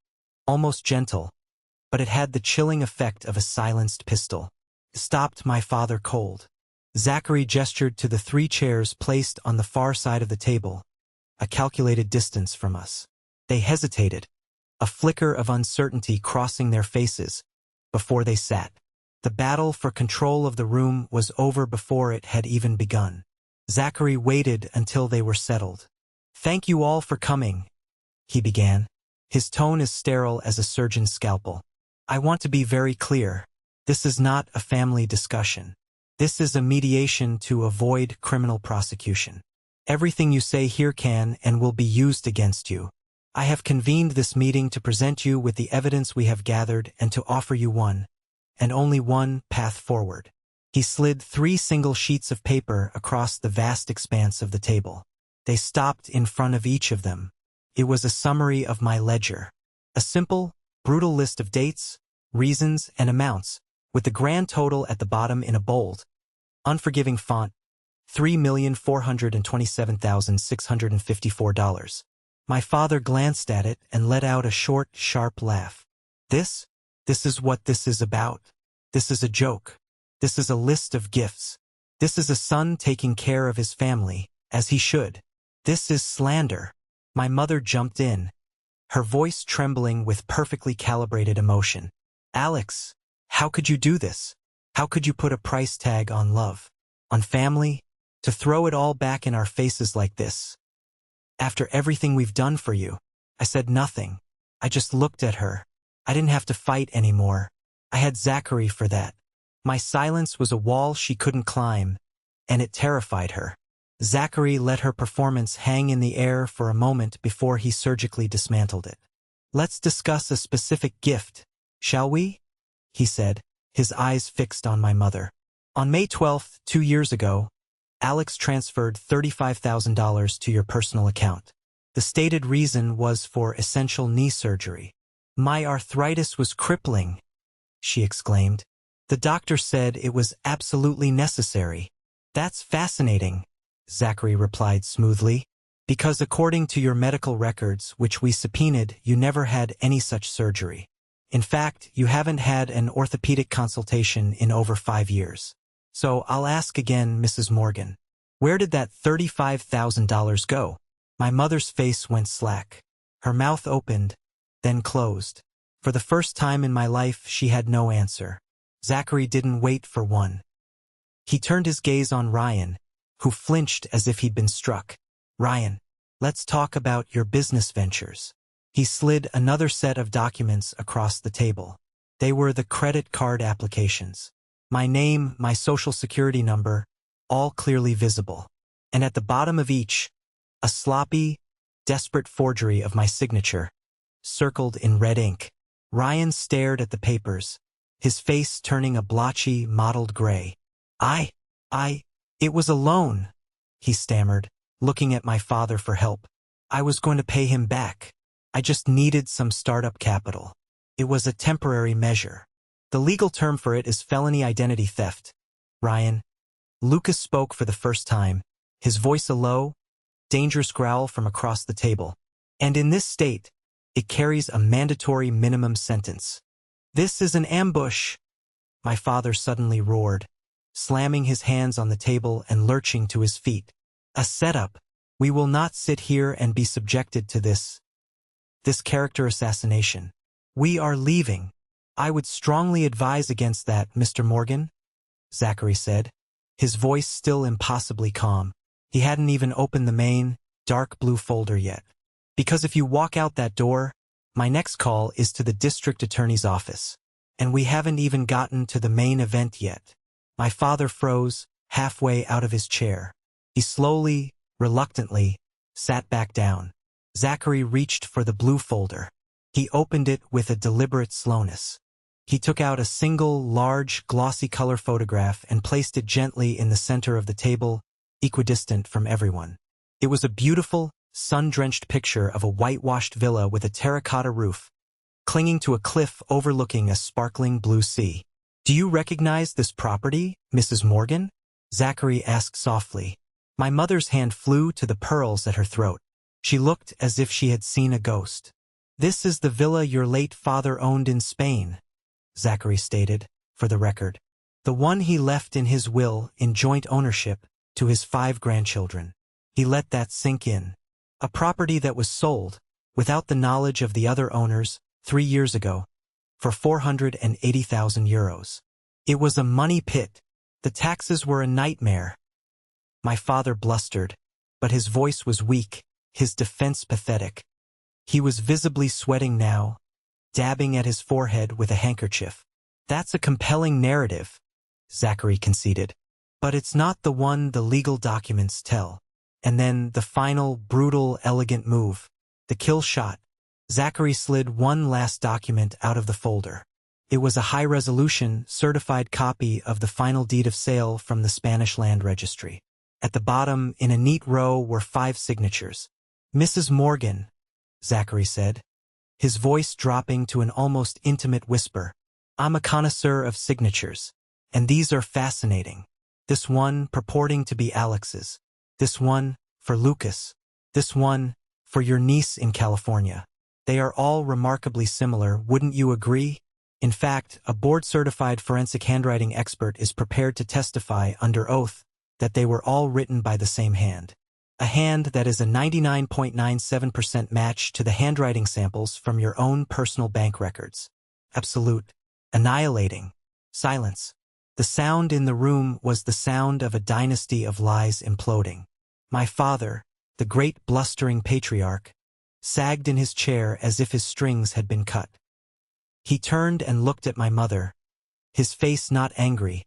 almost gentle, but it had the chilling effect of a silenced pistol. Stopped my father cold. Zachary gestured to the 3 chairs placed on the far side of the table, a calculated distance from us. They hesitated, a flicker of uncertainty crossing their faces, before they sat. The battle for control of the room was over before it had even begun. Zachary waited until they were settled. "Thank you all for coming," he began, his tone as sterile as a surgeon's scalpel. "I want to be very clear. This is not a family discussion. This is a mediation to avoid criminal prosecution. Everything you say here can and will be used against you. I have convened this meeting to present you with the evidence we have gathered and to offer you one, and only one, path forward." He slid 3 single sheets of paper across the vast expanse of the table. They stopped in front of each of them. It was a summary of my ledger. A simple, brutal list of dates, reasons, and amounts, with the grand total at the bottom in a bold, unforgiving font, $3,427,654. My father glanced at it and let out a short, sharp laugh. This is what this is about. This is a joke. This is a list of gifts. This is a son taking care of his family, as he should. This is slander." My mother jumped in, her voice trembling with perfectly calibrated emotion. Alex, how could you do this? How could you put a price tag on love? On family? To throw it all back in our faces like this? After everything we've done for you? I said nothing. I just looked at her. I didn't have to fight anymore. I had Zachary for that. My silence was a wall she couldn't climb, and it terrified her. Zachary let her performance hang in the air for a moment before he surgically dismantled it. Let's discuss a specific gift, shall we? He said, his eyes fixed on my mother. On May 12th, 2 years ago, Alex transferred $35,000 to your personal account. The stated reason was for essential knee surgery. My arthritis was crippling, she exclaimed. The doctor said it was absolutely necessary. That's fascinating, Zachary replied smoothly, because according to your medical records, which we subpoenaed, you never had any such surgery. In fact, you haven't had an orthopedic consultation in over 5 years. So I'll ask again, Mrs. Morgan. Where did that $35,000 go? My mother's face went slack. Her mouth opened, then closed. For the first time in my life, she had no answer. Zachary didn't wait for one. He turned his gaze on Ryan, who flinched as if he'd been struck. Ryan, let's talk about your business ventures. He slid another set of documents across the table. They were the credit card applications. My name, my social security number, all clearly visible. And at the bottom of each, a sloppy, desperate forgery of my signature, circled in red ink. Ryan stared at the papers, his face turning a blotchy, mottled gray. It was a loan, he stammered, looking at my father for help. I was going to pay him back. I just needed some startup capital. It was a temporary measure. The legal term for it is felony identity theft. Ryan. Lucas spoke for the first time, his voice a low, dangerous growl from across the table. And in this state, it carries a mandatory minimum sentence. This is an ambush, my father suddenly roared, slamming his hands on the table and lurching to his feet. A setup. We will not sit here and be subjected to this character assassination. We are leaving. I would strongly advise against that, Mr. Morgan, Zachary said, his voice still impossibly calm. He hadn't even opened the main, dark blue folder yet. Because if you walk out that door, my next call is to the district attorney's office. And we haven't even gotten to the main event yet. My father froze, halfway out of his chair. He slowly, reluctantly, sat back down. Zachary reached for the blue folder. He opened it with a deliberate slowness. He took out a single, large, glossy color photograph and placed it gently in the center of the table, equidistant from everyone. It was a beautiful, sun-drenched picture of a whitewashed villa with a terracotta roof, clinging to a cliff overlooking a sparkling blue sea. Do you recognize this property, Mrs. Morgan? Zachary asked softly. My mother's hand flew to the pearls at her throat. She looked as if she had seen a ghost. This is the villa your late father owned in Spain, Zachary stated, for the record. The one he left in his will in joint ownership to his 5 grandchildren. He let that sink in. A property that was sold, without the knowledge of the other owners, 3 years ago, for €480,000. It was a money pit. The taxes were a nightmare. My father blustered, but his voice was weak, his defense pathetic. He was visibly sweating now, dabbing at his forehead with a handkerchief. That's a compelling narrative, Zachary conceded. But it's not the one the legal documents tell. And then the final, brutal, elegant move. The kill shot. Zachary slid one last document out of the folder. It was a high-resolution, certified copy of the final deed of sale from the Spanish Land Registry. At the bottom, in a neat row, were 5 signatures. Mrs. Morgan, Zachary said, his voice dropping to an almost intimate whisper. I'm a connoisseur of signatures, and these are fascinating. This one purporting to be Alex's. This one for Lucas. This one for your niece in California. They are all remarkably similar, wouldn't you agree? In fact, a board-certified forensic handwriting expert is prepared to testify under oath that they were all written by the same hand. A hand that is a 99.97% match to the handwriting samples from your own personal bank records. Absolute. Annihilating. Silence. The sound in the room was the sound of a dynasty of lies imploding. My father, the great blustering patriarch, sagged in his chair as if his strings had been cut. He turned and looked at my mother, his face not angry,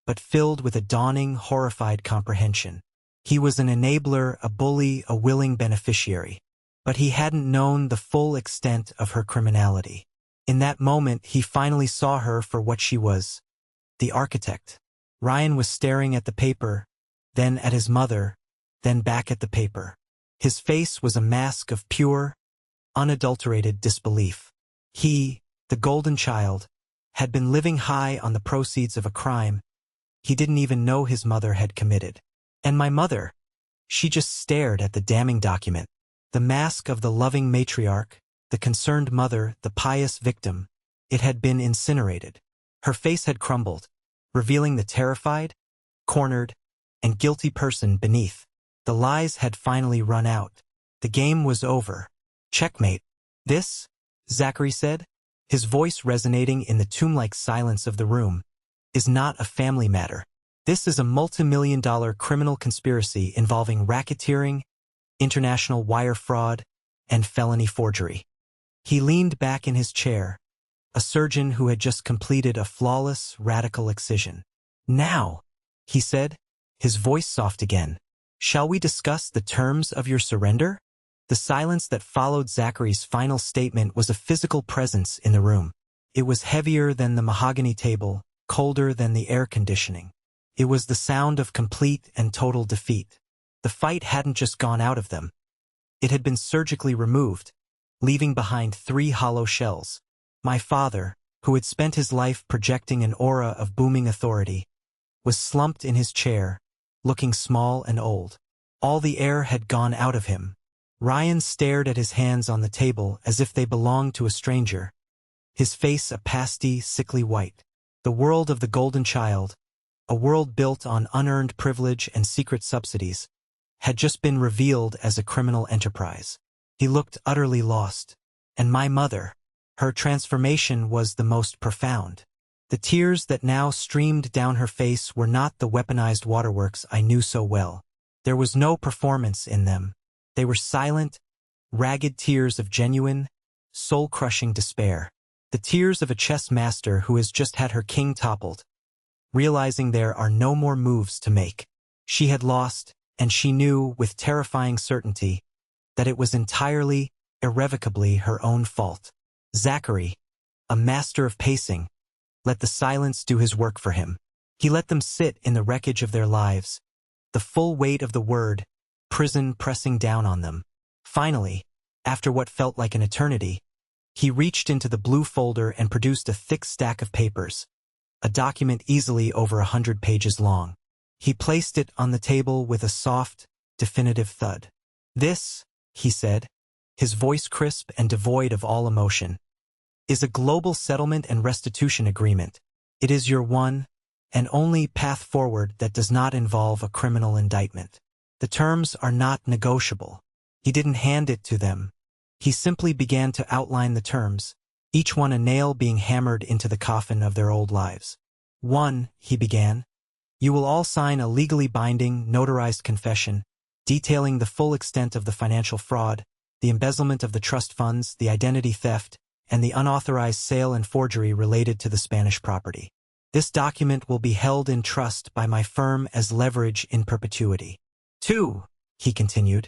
but filled with a dawning, horrified comprehension. He was an enabler, a bully, a willing beneficiary. But he hadn't known the full extent of her criminality. In that moment, he finally saw her for what she was. The architect. Ryan was staring at the paper, then at his mother, then back at the paper. His face was a mask of pure, unadulterated disbelief. He, the golden child, had been living high on the proceeds of a crime he didn't even know his mother had committed. And my mother, she just stared at the damning document. The mask of the loving matriarch, the concerned mother, the pious victim, it had been incinerated. Her face had crumbled, revealing the terrified, cornered, and guilty person beneath. The lies had finally run out. The game was over. Checkmate. This, Zachary said, his voice resonating in the tomb-like silence of the room, is not a family matter. This is a multi-million-dollar criminal conspiracy involving racketeering, international wire fraud, and felony forgery. He leaned back in his chair, a surgeon who had just completed a flawless, radical excision. Now, he said, his voice soft again, shall we discuss the terms of your surrender? The silence that followed Zachary's final statement was a physical presence in the room. It was heavier than the mahogany table, colder than the air conditioning. It was the sound of complete and total defeat. The fight hadn't just gone out of them. It had been surgically removed, leaving behind 3 hollow shells. My father, who had spent his life projecting an aura of booming authority, was slumped in his chair, looking small and old. All the air had gone out of him. Ryan stared at his hands on the table as if they belonged to a stranger, his face a pasty, sickly white. The world of the golden child, a world built on unearned privilege and secret subsidies, had just been revealed as a criminal enterprise. He looked utterly lost. And my mother, her transformation was the most profound. The tears that now streamed down her face were not the weaponized waterworks I knew so well. There was no performance in them. They were silent, ragged tears of genuine, soul-crushing despair. The tears of a chess master who has just had her king toppled, realizing there are no more moves to make. She had lost, and she knew with terrifying certainty that it was entirely, irrevocably her own fault. Zachary, a master of pacing, let the silence do his work for him. He let them sit in the wreckage of their lives, the full weight of the word, prison pressing down on them. Finally, after what felt like an eternity, he reached into the blue folder and produced a thick stack of papers, a document easily over 100 pages long. He placed it on the table with a soft, definitive thud. This, he said, his voice crisp and devoid of all emotion, is a global settlement and restitution agreement. It is your one and only path forward that does not involve a criminal indictment. The terms are not negotiable. He didn't hand it to them. He simply began to outline the terms, each one a nail being hammered into the coffin of their old lives. 1, he began. You will all sign a legally binding, notarized confession, detailing the full extent of the financial fraud, the embezzlement of the trust funds, the identity theft, and the unauthorized sale and forgery related to the Spanish property. This document will be held in trust by my firm as leverage in perpetuity. 2, he continued.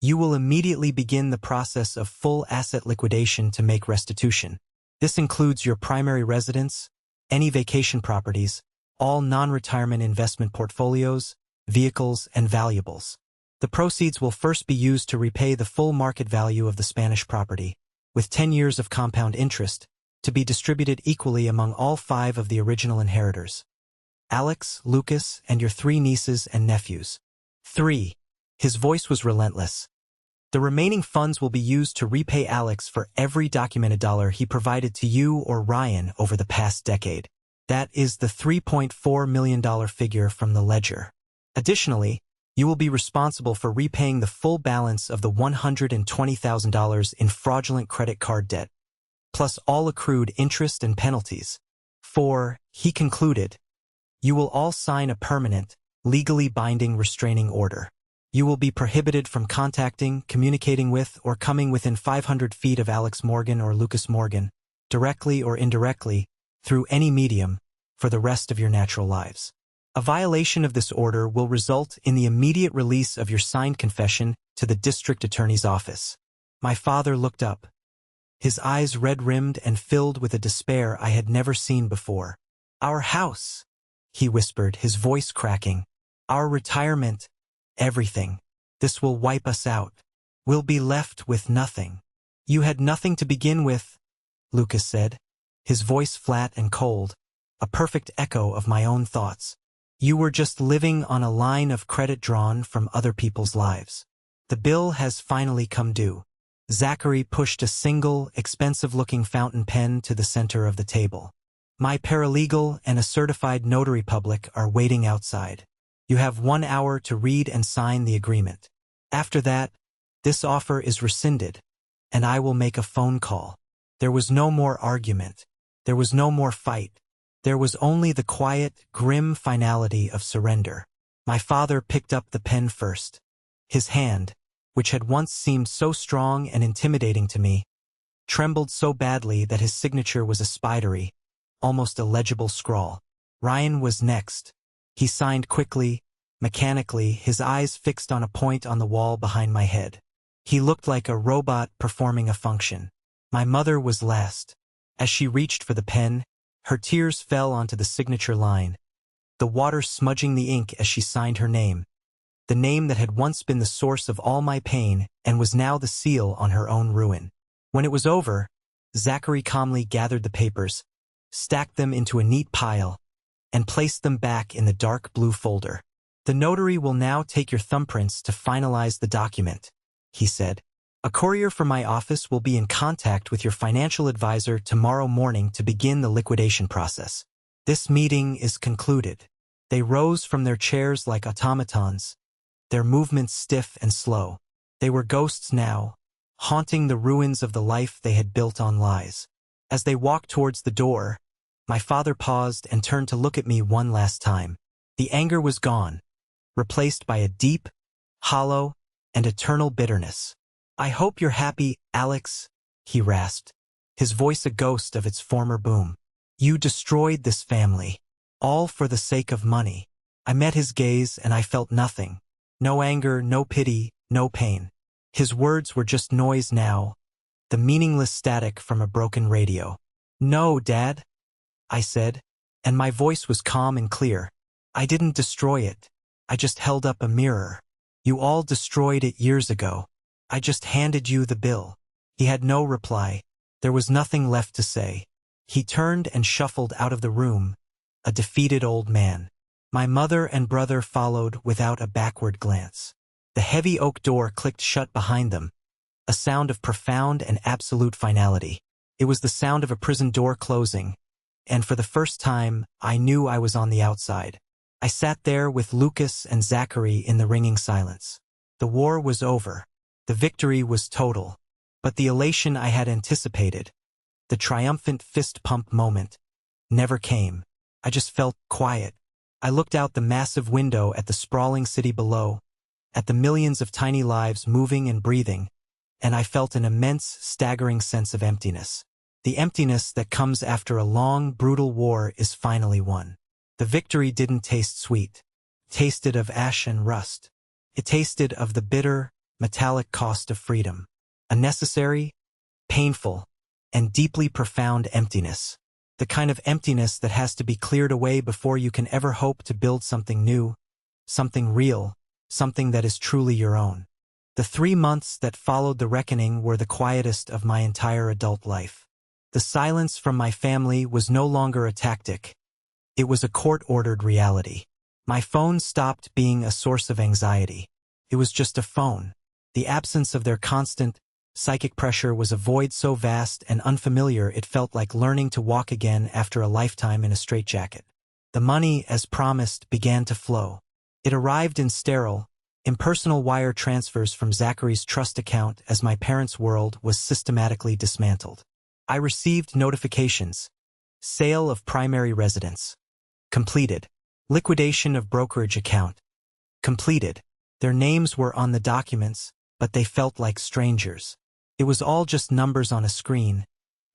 You will immediately begin the process of full asset liquidation to make restitution. This includes your primary residence, any vacation properties, all non-retirement investment portfolios, vehicles, and valuables. The proceeds will first be used to repay the full market value of the Spanish property, with 10 years of compound interest, to be distributed equally among all 5 of the original inheritors. Alex, Lucas, and your 3 nieces and nephews. 3. His voice was relentless. The remaining funds will be used to repay Alex for every documented dollar he provided to you or Ryan over the past decade. That is the $3.4 million figure from the ledger. Additionally, You will be responsible for repaying the full balance of the $120,000 in fraudulent credit card debt, plus all accrued interest and penalties. 4. He concluded, you will all sign a permanent, legally binding restraining order. You will be prohibited from contacting, communicating with, or coming within 500 feet of Alex Morgan or Lucas Morgan, directly or indirectly, through any medium, for the rest of your natural lives. A violation of this order will result in the immediate release of your signed confession to the district attorney's office. My father looked up, his eyes red-rimmed and filled with a despair I had never seen before. Our house, he whispered, his voice cracking. Our retirement, everything. This will wipe us out. We'll be left with nothing. You had nothing to begin with, Lucas said, his voice flat and cold, a perfect echo of my own thoughts. You were just living on a line of credit drawn from other people's lives. The bill has finally come due. Zachary pushed a single, expensive-looking fountain pen to the center of the table. My paralegal and a certified notary public are waiting outside. You have 1 hour to read and sign the agreement. After that, this offer is rescinded, and I will make a phone call. There was no more argument. There was no more fight. There was only the quiet, grim finality of surrender. My father picked up the pen first. His hand, which had once seemed so strong and intimidating to me, trembled so badly that his signature was a spidery, almost illegible scrawl. Ryan was next. He signed quickly, mechanically, his eyes fixed on a point on the wall behind my head. He looked like a robot performing a function. My mother was last. As she reached for the pen, her tears fell onto the signature line, the water smudging the ink as she signed her name, the name that had once been the source of all my pain and was now the seal on her own ruin. When it was over, Zachary calmly gathered the papers, stacked them into a neat pile, and placed them back in the dark blue folder. The notary will now take your thumbprints to finalize the document, he said. A courier from my office will be in contact with your financial advisor tomorrow morning to begin the liquidation process. This meeting is concluded. They rose from their chairs like automatons, their movements stiff and slow. They were ghosts now, haunting the ruins of the life they had built on lies. As they walked towards the door, my father paused and turned to look at me one last time. The anger was gone, replaced by a deep, hollow, and eternal bitterness. I hope you're happy, Alex, he rasped, his voice a ghost of its former boom. You destroyed this family, all for the sake of money. I met his gaze and I felt nothing. No anger, no pity, no pain. His words were just noise now, the meaningless static from a broken radio. No, Dad, I said, and my voice was calm and clear. I didn't destroy it. I just held up a mirror. You all destroyed it years ago. I just handed you the bill. He had no reply. There was nothing left to say. He turned and shuffled out of the room, a defeated old man. My mother and brother followed without a backward glance. The heavy oak door clicked shut behind them, a sound of profound and absolute finality. It was the sound of a prison door closing, and for the first time, I knew I was on the outside. I sat there with Lucas and Zachary in the ringing silence. The war was over. The victory was total, but the elation I had anticipated, the triumphant fist pump moment, never came. I just felt quiet. I looked out the massive window at the sprawling city below, at the millions of tiny lives moving and breathing, and I felt an immense, staggering sense of emptiness. The emptiness that comes after a long, brutal war is finally won. The victory didn't taste sweet. It tasted of ash and rust. It tasted of the bitter, metallic cost of freedom. A necessary, painful, and deeply profound emptiness. The kind of emptiness that has to be cleared away before you can ever hope to build something new, something real, something that is truly your own. The 3 months that followed the reckoning were the quietest of my entire adult life. The silence from my family was no longer a tactic. It was a court-ordered reality. My phone stopped being a source of anxiety. It was just a phone. The absence of their constant, psychic pressure was a void so vast and unfamiliar it felt like learning to walk again after a lifetime in a straitjacket. The money, as promised, began to flow. It arrived in sterile, Impersonal wire transfers from Zachary's trust account as my parents' world was systematically dismantled. I received notifications. Sale of primary residence. Completed. Liquidation of brokerage account. Completed. Their names were on the documents, but they felt like strangers. It was all just numbers on a screen,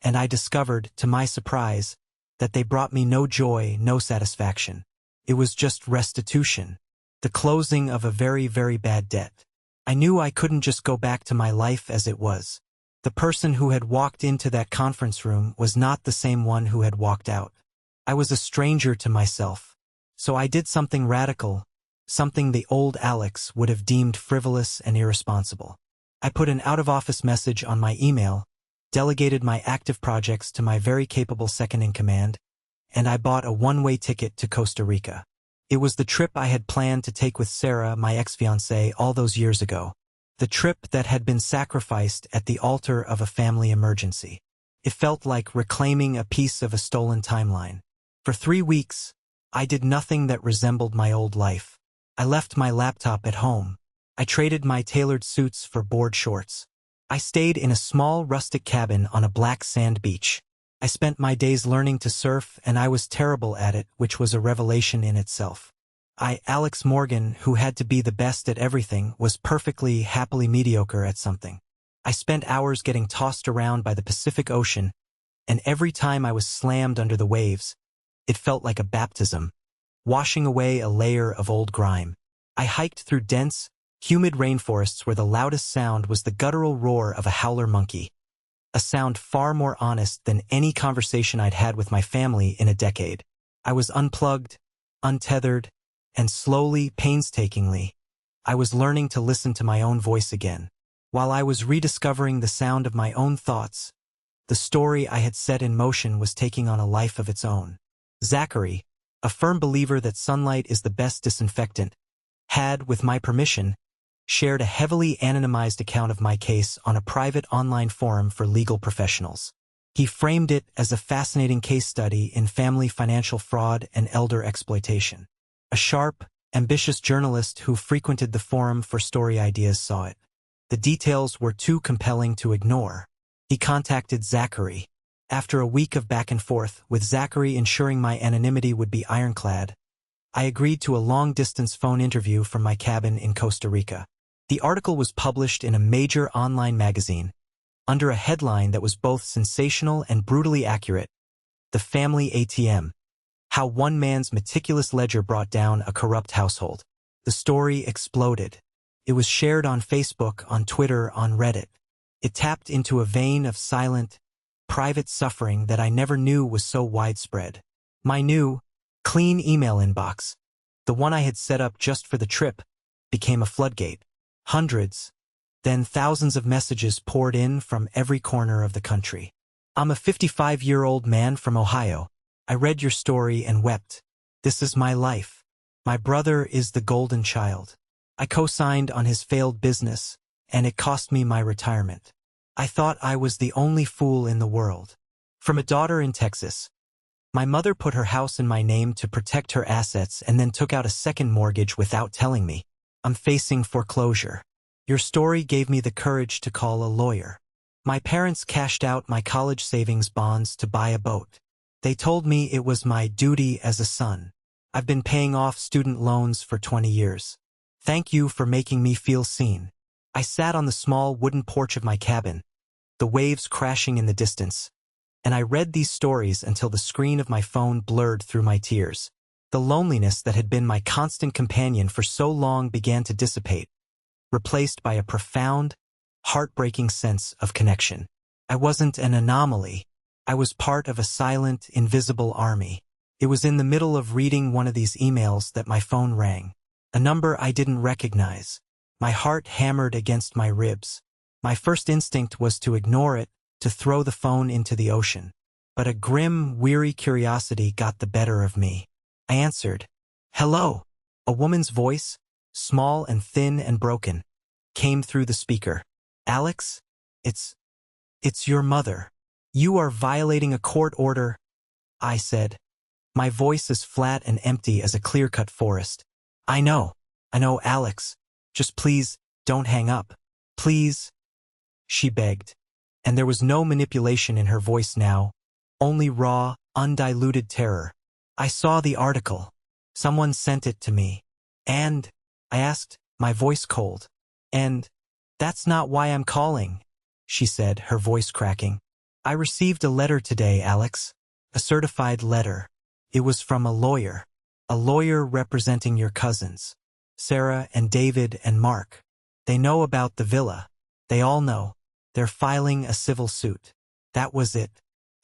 and I discovered, to my surprise, that they brought me no joy, no satisfaction. It was just restitution. The closing of a very, very bad debt. I knew I couldn't just go back to my life as it was. The person who had walked into that conference room was not the same one who had walked out. I was a stranger to myself. So I did something radical, something the old Alex would have deemed frivolous and irresponsible. I put an out-of-office message on my email, delegated my active projects to my very capable second-in-command, and I bought a one-way ticket to Costa Rica. It was the trip I had planned to take with Sarah, my ex-fiancée, all those years ago. The trip that had been sacrificed at the altar of a family emergency. It felt like reclaiming a piece of a stolen timeline. For 3 weeks, I did nothing that resembled my old life. I left my laptop at home. I traded my tailored suits for board shorts. I stayed in a small rustic cabin on a black sand beach. I spent my days learning to surf, and I was terrible at it, which was a revelation in itself. Alex Morgan, who had to be the best at everything, was perfectly, happily mediocre at something. I spent hours getting tossed around by the Pacific Ocean, and every time I was slammed under the waves, it felt like a baptism, washing away a layer of old grime. I hiked through dense, humid rainforests where the loudest sound was the guttural roar of a howler monkey, a sound far more honest than any conversation I'd had with my family in a decade. I was unplugged, untethered, and slowly, painstakingly, I was learning to listen to my own voice again. While I was rediscovering the sound of my own thoughts, the story I had set in motion was taking on a life of its own. Zachary, a firm believer that sunlight is the best disinfectant, had, with my permission, shared a heavily anonymized account of my case on a private online forum for legal professionals. He framed it as a fascinating case study in family financial fraud and elder exploitation. A sharp, ambitious journalist who frequented the forum for story ideas saw it. The details were too compelling to ignore. He contacted Zachary. After a week of back and forth, with Zachary ensuring my anonymity would be ironclad, I agreed to a long-distance phone interview from my cabin in Costa Rica. The article was published in a major online magazine, under a headline that was both sensational and brutally accurate: The Family ATM. How one man's meticulous ledger brought down a corrupt household. The story exploded. It was shared on Facebook, on Twitter, on Reddit. It tapped into a vein of silent, private suffering that I never knew was so widespread. My new, clean email inbox, the one I had set up just for the trip, became a floodgate. Hundreds, then thousands of messages poured in from every corner of the country. I'm a 55-year-old man from Ohio. I read your story and wept. This is my life. My brother is the golden child. I co-signed on his failed business, and it cost me my retirement. I thought I was the only fool in the world. From a daughter in Texas. My mother put her house in my name to protect her assets and then took out a second mortgage without telling me. I'm facing foreclosure. Your story gave me the courage to call a lawyer. My parents cashed out my college savings bonds to buy a boat. They told me it was my duty as a son. I've been paying off student loans for 20 years. Thank you for making me feel seen. I sat on the small wooden porch of my cabin, the waves crashing in the distance, and I read these stories until the screen of my phone blurred through my tears. The loneliness that had been my constant companion for so long began to dissipate, replaced by a profound, heartbreaking sense of connection. I wasn't an anomaly. I was part of a silent, invisible army. It was in the middle of reading one of these emails that my phone rang. A number I didn't recognize. My heart hammered against my ribs. My first instinct was to ignore it, to throw the phone into the ocean. But a grim, weary curiosity got the better of me. I answered. Hello. A woman's voice, small and thin and broken, came through the speaker. Alex? It's your mother. You are violating a court order, I said. My voice as flat and empty as a clear-cut forest. I know, Alex. Just please, don't hang up. Please, she begged. And there was no manipulation in her voice now, only raw, undiluted terror. I saw the article. Someone sent it to me. And, I asked, my voice cold. And, that's not why I'm calling, she said, her voice cracking. I received a letter today, Alex. A certified letter. It was from a lawyer representing your cousins, Sarah and David and Mark. They know about the villa. They all know. They're filing a civil suit. That was it.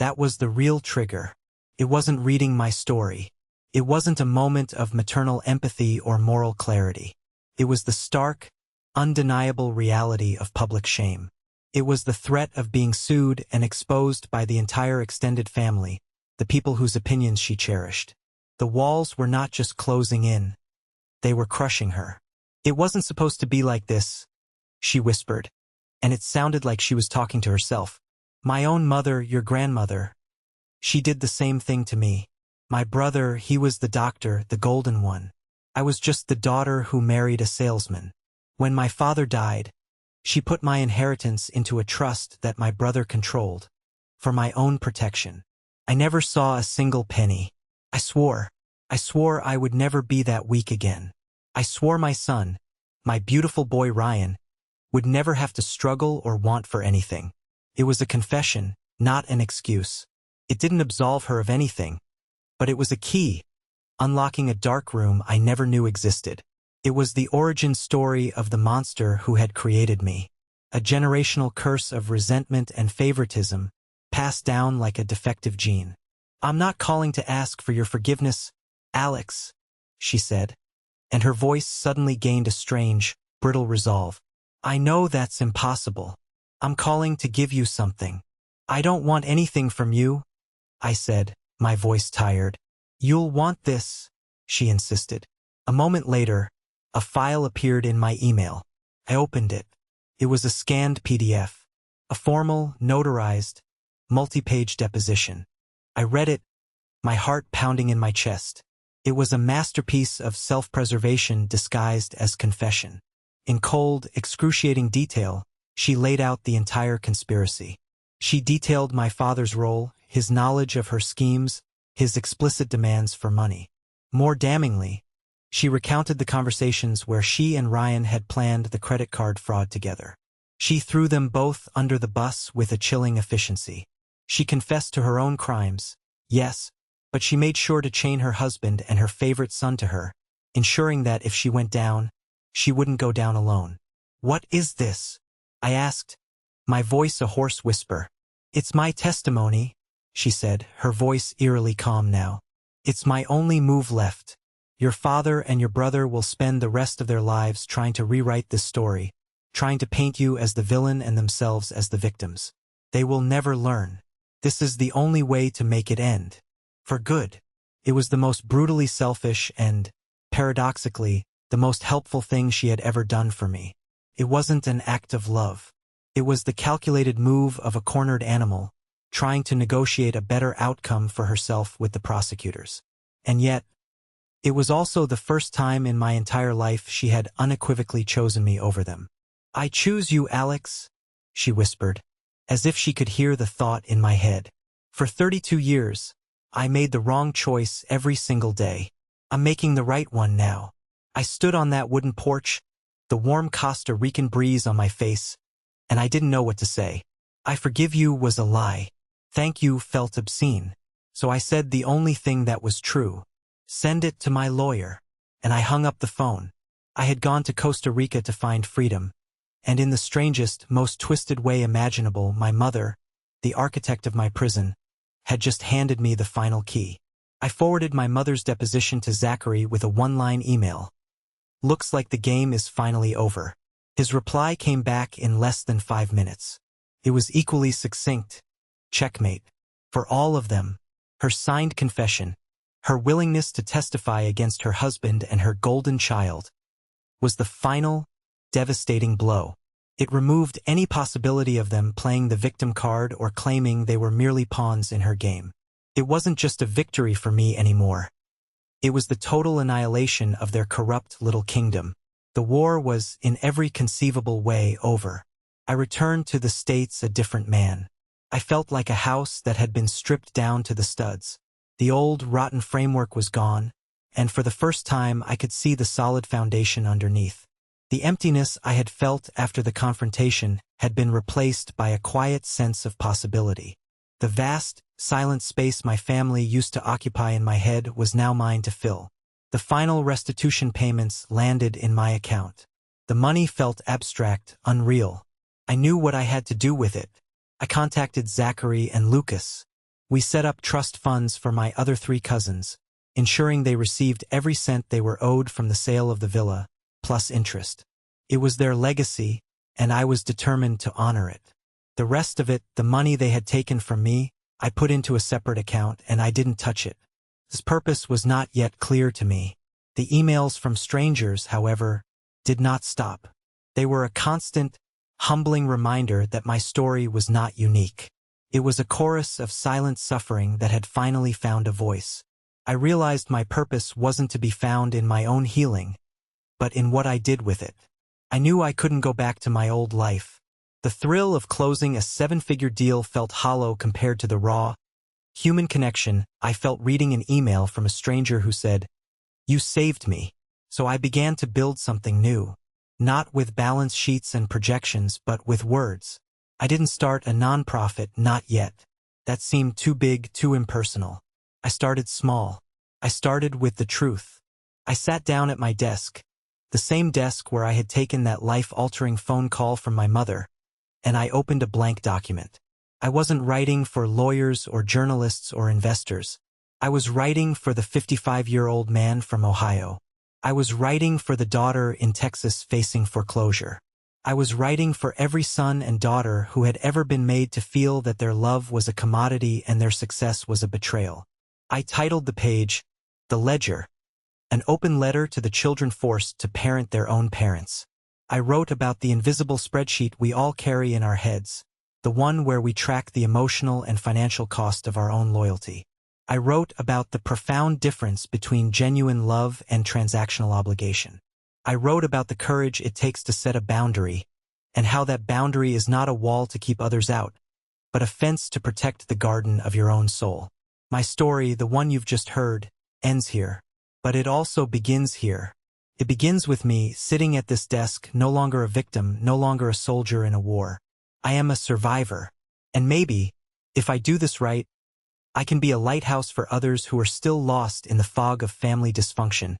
That was the real trigger. It wasn't reading my story. It wasn't a moment of maternal empathy or moral clarity. It was the stark, undeniable reality of public shame. It was the threat of being sued and exposed by the entire extended family, the people whose opinions she cherished. The walls were not just closing in. They were crushing her. It wasn't supposed to be like this, she whispered, and it sounded like she was talking to herself. My own mother, your grandmother. She did the same thing to me. My brother, he was the doctor, the golden one. I was just the daughter who married a salesman. When my father died, she put my inheritance into a trust that my brother controlled, for my own protection. I never saw a single penny. I swore I would never be that weak again. I swore my son, my beautiful boy Ryan, would never have to struggle or want for anything. It was a confession, not an excuse. It didn't absolve her of anything, but it was a key, unlocking a dark room I never knew existed. It was the origin story of the monster who had created me, a generational curse of resentment and favoritism, passed down like a defective gene. I'm not calling to ask for your forgiveness, Alex, she said, and her voice suddenly gained a strange, brittle resolve. I know that's impossible. I'm calling to give you something. I don't want anything from you, I said, my voice tired. You'll want this, she insisted. A moment later, a file appeared in my email. I opened it. It was a scanned PDF, a formal, notarized, multi-page deposition. I read it, my heart pounding in my chest. It was a masterpiece of self-preservation disguised as confession. In cold, excruciating detail, she laid out the entire conspiracy. She detailed my father's role, his knowledge of her schemes, his explicit demands for money. More damningly, she recounted the conversations where she and Ryan had planned the credit card fraud together. She threw them both under the bus with a chilling efficiency. She confessed to her own crimes, yes, but she made sure to chain her husband and her favorite son to her, ensuring that if she went down, she wouldn't go down alone. What is this? I asked, my voice a hoarse whisper. It's my testimony, she said, her voice eerily calm now. It's my only move left. Your father and your brother will spend the rest of their lives trying to rewrite this story, trying to paint you as the villain and themselves as the victims. They will never learn. This is the only way to make it end. For good. It was the most brutally selfish and, paradoxically, the most helpful thing she had ever done for me. It wasn't an act of love. It was the calculated move of a cornered animal, trying to negotiate a better outcome for herself with the prosecutors. And yet, it was also the first time in my entire life she had unequivocally chosen me over them. I choose you, Alex, she whispered, as if she could hear the thought in my head. For 32 years, I made the wrong choice every single day. I'm making the right one now. I stood on that wooden porch, the warm Costa Rican breeze on my face, and I didn't know what to say. I forgive you was a lie. Thank you felt obscene. So I said the only thing that was true. Send it to my lawyer. And I hung up the phone. I had gone to Costa Rica to find freedom, and in the strangest, most twisted way imaginable, my mother, the architect of my prison, had just handed me the final key. I forwarded my mother's deposition to Zachary with a one-line email. Looks like the game is finally over. His reply came back in less than 5 minutes. It was equally succinct. Checkmate. For all of them. Her signed confession, her willingness to testify against her husband and her golden child, was the final, devastating blow. It removed any possibility of them playing the victim card or claiming they were merely pawns in her game. It wasn't just a victory for me anymore. It was the total annihilation of their corrupt little kingdom. The war was, in every conceivable way, over. I returned to the States a different man. I felt like a house that had been stripped down to the studs. The old, rotten framework was gone, and for the first time I could see the solid foundation underneath. The emptiness I had felt after the confrontation had been replaced by a quiet sense of possibility. The vast, silent space my family used to occupy in my head was now mine to fill. The final restitution payments landed in my account. The money felt abstract, unreal. I knew what I had to do with it. I contacted Zachary and Lucas. We set up trust funds for my other 3 cousins, ensuring they received every cent they were owed from the sale of the villa, plus interest. It was their legacy, and I was determined to honor it. The rest of it, the money they had taken from me, I put into a separate account, and I didn't touch it. This purpose was not yet clear to me. The emails from strangers, however, did not stop. They were a constant, humbling reminder that my story was not unique. It was a chorus of silent suffering that had finally found a voice. I realized my purpose wasn't to be found in my own healing, but in what I did with it. I knew I couldn't go back to my old life. The thrill of closing a 7-figure deal felt hollow compared to the raw, human connection I felt reading an email from a stranger who said, "You saved me." So I began to build something new. Not with balance sheets and projections, but with words. I didn't start a nonprofit, not yet. That seemed too big, too impersonal. I started small. I started with the truth. I sat down at my desk, the same desk where I had taken that life-altering phone call from my mother, and I opened a blank document. I wasn't writing for lawyers or journalists or investors. I was writing for the 55-year-old man from Ohio. I was writing for the daughter in Texas facing foreclosure. I was writing for every son and daughter who had ever been made to feel that their love was a commodity and their success was a betrayal. I titled the page, "The Ledger," an open letter to the children forced to parent their own parents. I wrote about the invisible spreadsheet we all carry in our heads, the one where we track the emotional and financial cost of our own loyalty. I wrote about the profound difference between genuine love and transactional obligation. I wrote about the courage it takes to set a boundary, and how that boundary is not a wall to keep others out, but a fence to protect the garden of your own soul. My story, the one you've just heard, ends here, but it also begins here. It begins with me sitting at this desk, no longer a victim, no longer a soldier in a war. I am a survivor, and maybe, if I do this right, I can be a lighthouse for others who are still lost in the fog of family dysfunction,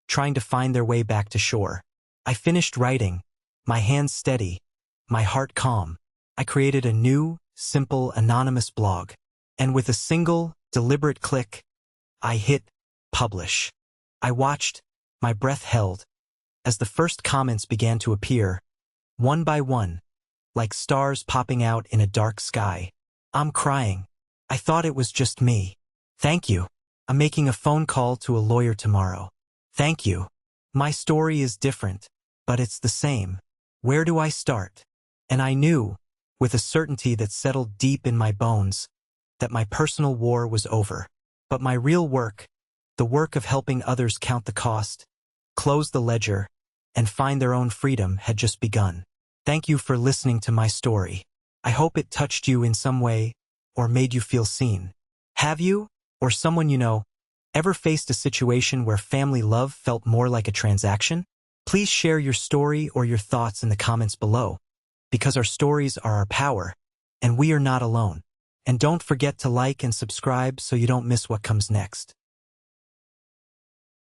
trying to find their way back to shore. I finished writing, my hands steady, my heart calm. I created a new, simple, anonymous blog, and with a single, deliberate click, I hit publish. I watched, my breath held, as the first comments began to appear, one by one, like stars popping out in a dark sky. "I'm crying. I thought it was just me. Thank you. I'm making a phone call to a lawyer tomorrow. Thank you. My story is different, but it's the same. Where do I start?" And I knew, with a certainty that settled deep in my bones, that my personal war was over. But my real work, the work of helping others count the cost, close the ledger, and find their own freedom, had just begun. Thank you for listening to my story. I hope it touched you in some way, or made you feel seen. Have you, or someone you know, ever faced a situation where family love felt more like a transaction? Please share your story or your thoughts in the comments below, because our stories are our power, and we are not alone. And don't forget to like and subscribe so you don't miss what comes next.